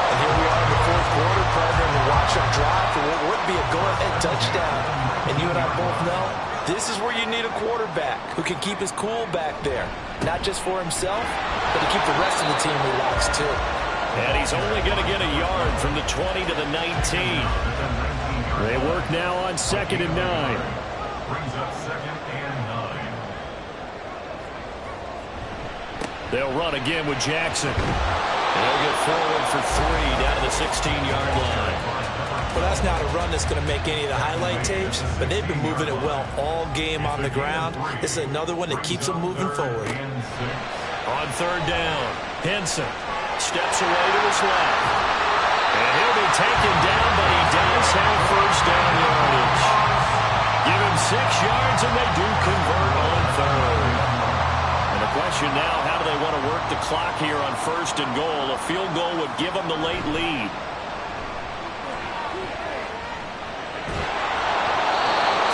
And here we are in the 4th quarter, partner, and watch them drive for what would be a go-ahead touchdown. And you and I both know this is where you need a quarterback who can keep his cool back there. Not just for himself, but to keep the rest of the team relaxed too. And he's only going to get a yard from the 20 to the 19. They work now on 2nd and 9. Brings up 2nd and 9. They'll run again with Jackson. They'll get forward for 3 down to the 16-yard line. Well, that's not a run that's going to make any of the highlight tapes, but they've been moving it well all game on the ground. This is another one that keeps them moving forward. On 3rd down, Henson steps away to his left. And he'll be taken down, but he does have first down yardage. Give him 6 yards, and they do convert on 3rd. And the question now, how do they want to work the clock here on 1st and goal? A field goal would give them the late lead.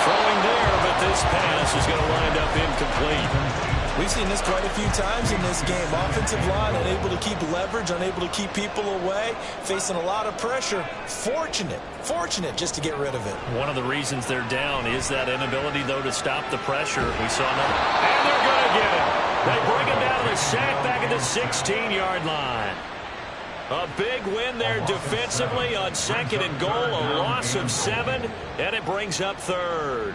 Throwing there, but this pass is going to wind up incomplete. We've seen this quite a few times in this game. Offensive line unable to keep leverage, unable to keep people away, facing a lot of pressure. Fortunate just to get rid of it. One of the reasons they're down is that inability, though, to stop the pressure. We saw another. And they're going to get him. They bring him down to the sack back at the 16-yard line. A big win there defensively on 2nd and goal. A loss of 7, and it brings up 3rd.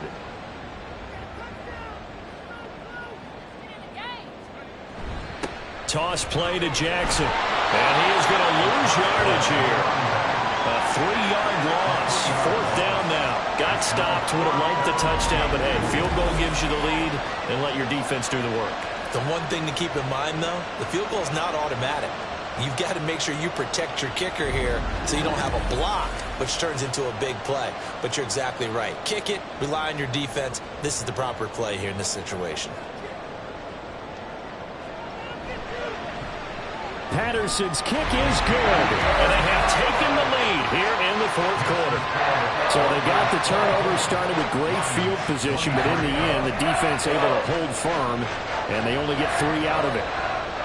Toss play to Jackson. And he is going to lose yardage here. A 3-yard loss. 4th down now. Got stopped. Would have liked the touchdown, but hey, field goal gives you the lead, and let your defense do the work. The one thing to keep in mind, though, the field goal is not automatic. You've got to make sure you protect your kicker here so you don't have a block, which turns into a big play. But you're exactly right. Kick it, rely on your defense. This is the proper play here in this situation. Patterson's kick is good. And they have taken the lead here in the 4th quarter. So they got the turnover, started with great field position, but in the end, the defense able to hold firm, and they only get 3 out of it.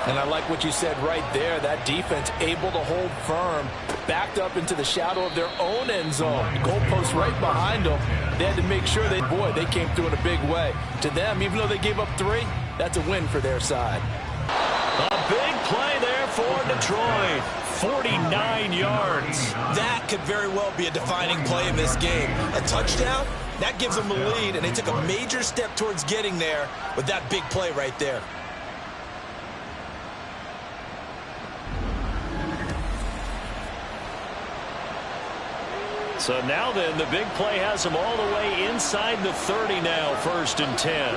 And I like what you said right there. That defense able to hold firm, backed up into the shadow of their own end zone. The goalpost right behind them. They had to make sure they came through in a big way. To them, even though they gave up 3, that's a win for their side. A big play there for Detroit. 49 yards. That could very well be a defining play in this game. A touchdown, that gives them the lead, and they took a major step towards getting there with that big play right there. So now then, the big play has him all the way inside the 30 now, 1st and 10.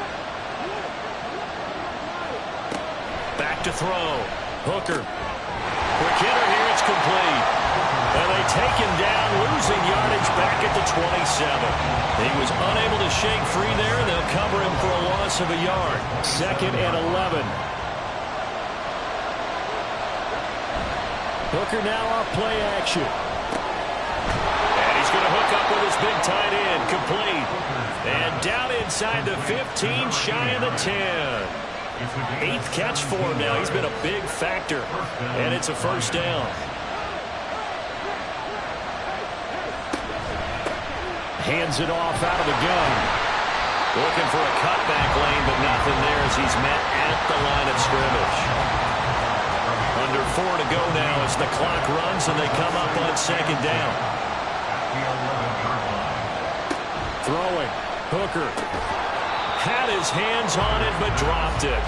Back to throw. Hooker. Quick hitter here, it's complete. And they take him down, losing yardage back at the 27. He was unable to shake free there, and they'll cover him for a loss of a yard. 2nd and 11. Hooker now off play action. And he's going to hook up with his big tight end, complete. And down inside the 15, shy of the 10. 8th catch for him now. He's been a big factor. And it's a 1st down. Hands it off out of the gun. Looking for a cutback lane, but nothing there as he's met at the line of scrimmage. Under 4 to go now as the clock runs and they come up on 2nd down. Throwing. Hooker. Had his hands on it, but dropped it.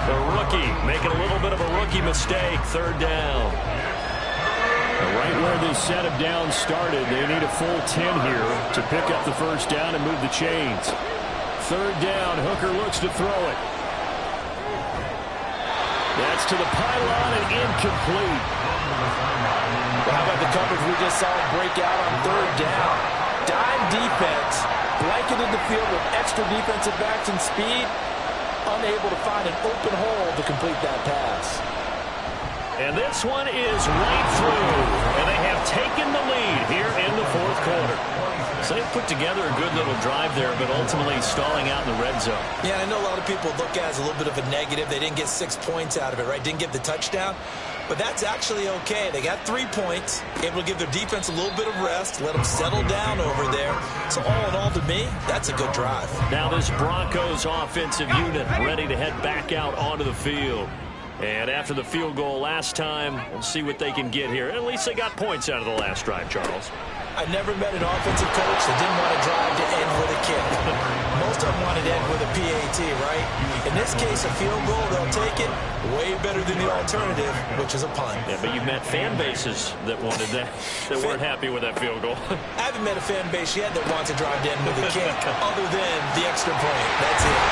The rookie making a little bit of a rookie mistake. 3rd down. Right where this set of downs started, they need a full 10 here to pick up the 1st down and move the chains. 3rd down. Hooker looks to throw it. That's to the pylon and incomplete. Well, how about the coverage we just saw break out on 3rd down? Dime defense, blanketed the field with extra defensive backs and speed, unable to find an open hole to complete that pass. And this one is right through. And they have taken the lead here in the 4th quarter. So they put together a good little drive there, but ultimately stalling out in the red zone. Yeah, I know a lot of people look at it as a little bit of a negative. They didn't get 6 points out of it, right? Didn't get the touchdown. But that's actually okay. They got 3 points, able to give their defense a little bit of rest, let them settle down over there. So all in all, to me, that's a good drive. Now this Broncos offensive unit ready to head back out onto the field. And after the field goal last time, we'll see what they can get here. At least they got points out of the last drive, Charles. I never met an offensive coach that didn't want to drive to end with a kick. Most of them wanted to end with a PAT, right? In this case, a field goal, they'll take it. Way better than the alternative, which is a punt. Yeah, but you've met fan bases that wanted that, that weren't happy with that field goal. I haven't met a fan base yet that wants to drive to end with a kick, other than the extra point. That's it.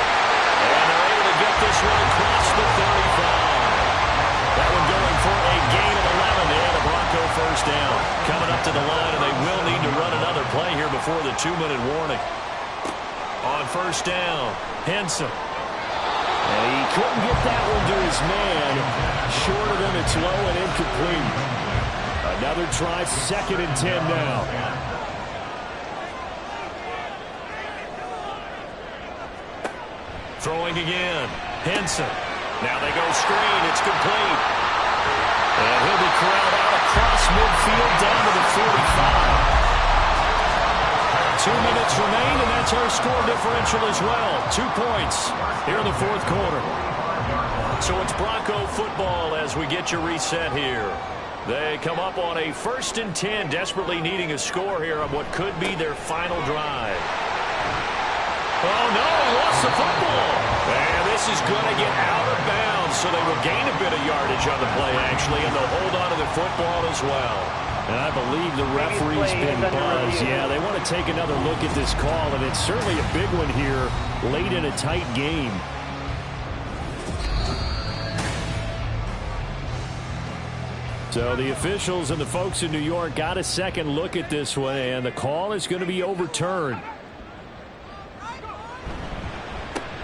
And they're able to get this one across the 35. That one going for a gain of 11 and a Bronco 1st down. Coming up to the line, and they will need to run another play here before the 2-minute warning. On 1st down, Henson. And he couldn't get that one to his man. Short of him, it's low and incomplete. Another try, 2nd and 10 now. Throwing again, Henson. Now they go screen. It's complete. And he'll be corralled out across midfield down to the 45. 2 minutes remain, and that's our score differential as well. 2 points here in the 4th quarter. So it's Bronco football as we get your reset here. They come up on a 1st and 10, desperately needing a score here on what could be their final drive. Oh, no, he lost the football. And this is going to get out of bounds, so they will gain a bit of yardage on the play, actually, and they'll hold on to the football as well. And I believe the referee's been buzzed. Yeah, they want to take another look at this call, and it's certainly a big one here late in a tight game. So the officials and the folks in New York got a second look at this one, and the call is going to be overturned.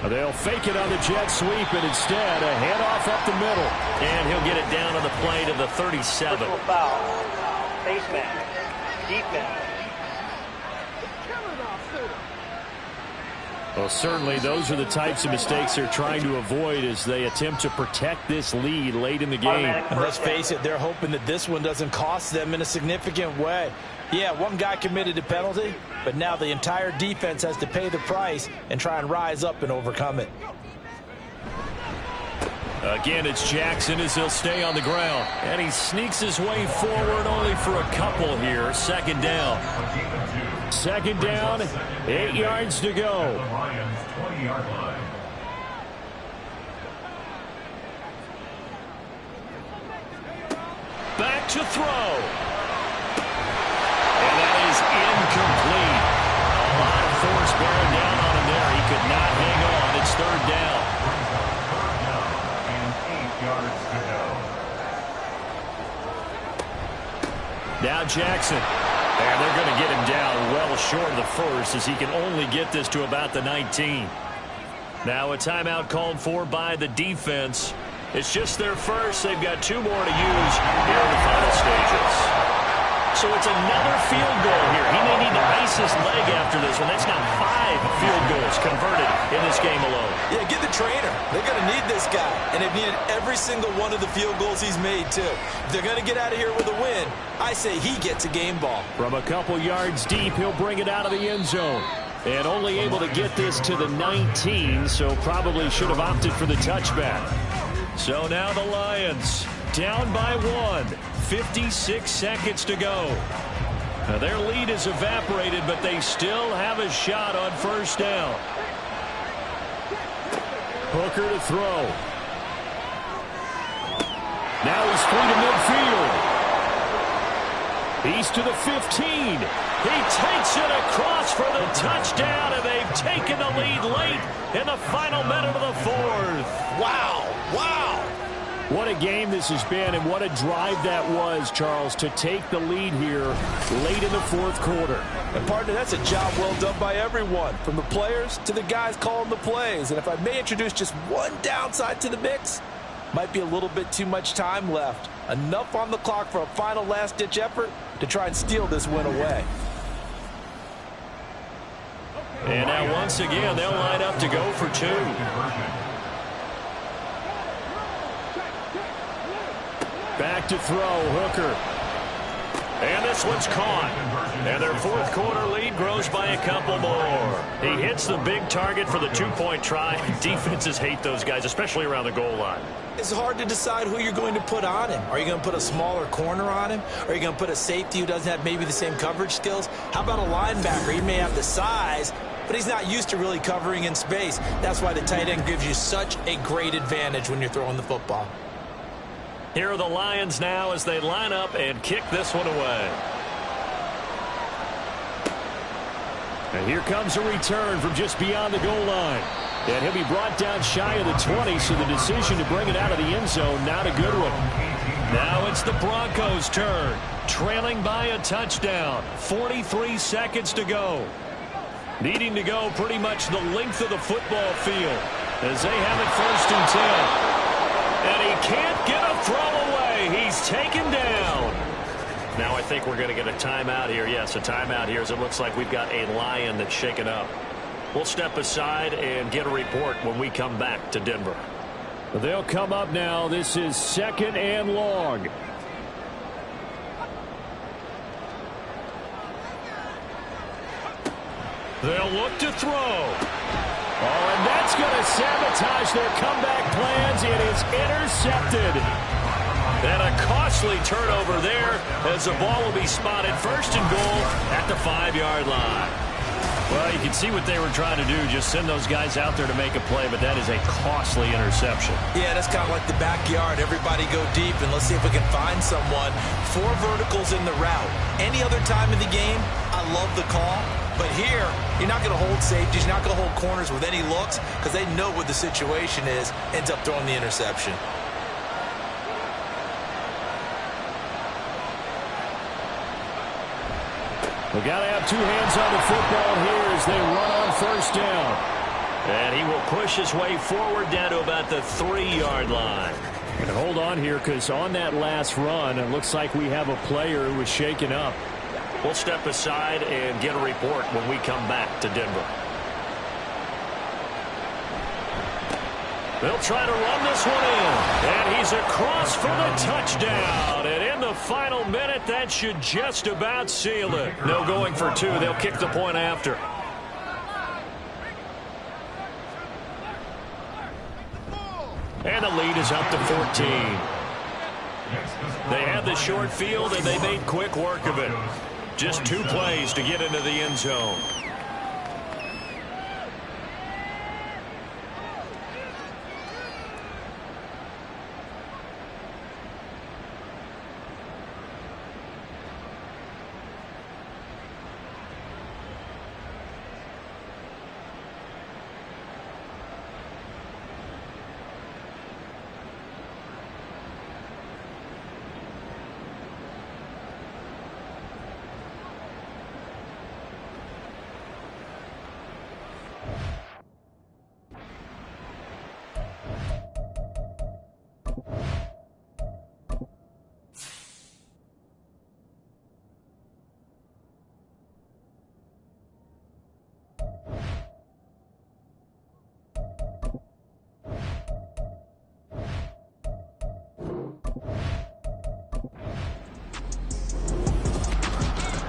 They'll fake it on the jet sweep, and instead a handoff up the middle. And he'll get it down on the play to the 37. Personal foul. Face mask. Defense. Well, certainly those are the types of mistakes they're trying to avoid as they attempt to protect this lead late in the game. And let's face it, they're hoping that this one doesn't cost them in a significant way. Yeah, one guy committed a penalty, but now the entire defense has to pay the price and try and rise up and overcome it. Again, it's Jackson as he'll stay on the ground. And he sneaks his way forward only for a couple here. 2nd down. 2nd down, 8 yards to go. The Lions 20-yard line. Back to throw. And that is third down. Brings up third down and 8 yards to go. Now Jackson. And they're going to get him down well short of the first as he can only get this to about the 19. Now a timeout called for by the defense. It's just their first. They've got 2 more to use here in the final stages. So it's another field goal here. He may need to ice his leg after this one. That's now 5 field goals converted in this game alone. Yeah, get the trainer. They're going to need this guy. And they've needed every single one of the field goals he's made, too. If they're going to get out of here with a win, I say he gets a game ball. From a couple yards deep, he'll bring it out of the end zone. And only able to get this to the 19, so probably should have opted for the touchback. So now the Lions down by 1. 56 seconds to go. Now their lead is evaporated, but they still have a shot on first down. Hooker to throw. Now he's free to midfield. He's to the 15. He takes it across for the touchdown, and they've taken the lead late in the final minute of the fourth. Wow. Wow. What a game this has been, and what a drive that was, Charles, to take the lead here late in the fourth quarter. And, partner, that's a job well done by everyone, from the players to the guys calling the plays. And if I may introduce just one downside to the mix, might be a little bit too much time left. Enough on the clock for a final last-ditch effort to try and steal this win away. And now once again, they'll line up to go for 2. Back to throw, Hooker. And this one's caught. And their fourth quarter lead grows by a couple more. He hits the big target for the 2-point try. Defenses hate those guys, especially around the goal line. It's hard to decide who you're going to put on him. Are you going to put a smaller corner on him? Are you going to put a safety who doesn't have maybe the same coverage skills? How about a linebacker? He may have the size, but he's not used to really covering in space. That's why the tight end gives you such a great advantage when you're throwing the football. Here are the Lions now as they line up and kick this one away. And here comes a return from just beyond the goal line. And he'll be brought down shy of the 20, so the decision to bring it out of the end zone, not a good one. Now it's the Broncos' turn, trailing by a touchdown. 43 seconds to go. Needing to go pretty much the length of the football field as they have it 1st and 10. And he can't get a throw away. He's taken down. Now I think we're going to get a timeout here. Yes, a timeout here as it looks like we've got a Lion that's shaken up. We'll step aside and get a report when we come back to Denver. They'll come up now. This is 2nd and long. They'll look to throw. Oh, and that's going to sabotage their comeback plans. It is intercepted. And a costly turnover there as the ball will be spotted 1st and goal at the 5-yard line. Well, you can see what they were trying to do, just send those guys out there to make a play, but that is a costly interception. Yeah, that's kind of like the backyard. Everybody go deep, and let's see if we can find someone. 4 verticals in the route. Any other time in the game, I love the call. But here, you're not going to hold safeties, you're not going to hold corners with any looks because they know what the situation is, ends up throwing the interception. We've got to have 2 hands on the football here as they run on 1st down. And he will push his way forward down to about the 3-yard line. And hold on here because on that last run, it looks like we have a player who was shaken up. We'll step aside and get a report when we come back to Denver. They'll try to run this one in. And he's across for the touchdown. And in the final minute, that should just about seal it. No going for 2. They'll kick the point after. And the lead is up to 14. They had the short field, and they made quick work of it. Just 2 plays to get into the end zone.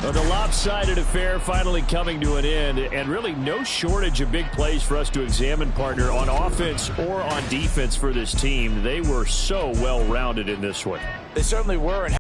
Well, the lopsided affair finally coming to an end, and really no shortage of big plays for us to examine, partner, on offense or on defense for this team. They were so well-rounded in this one. They certainly were. And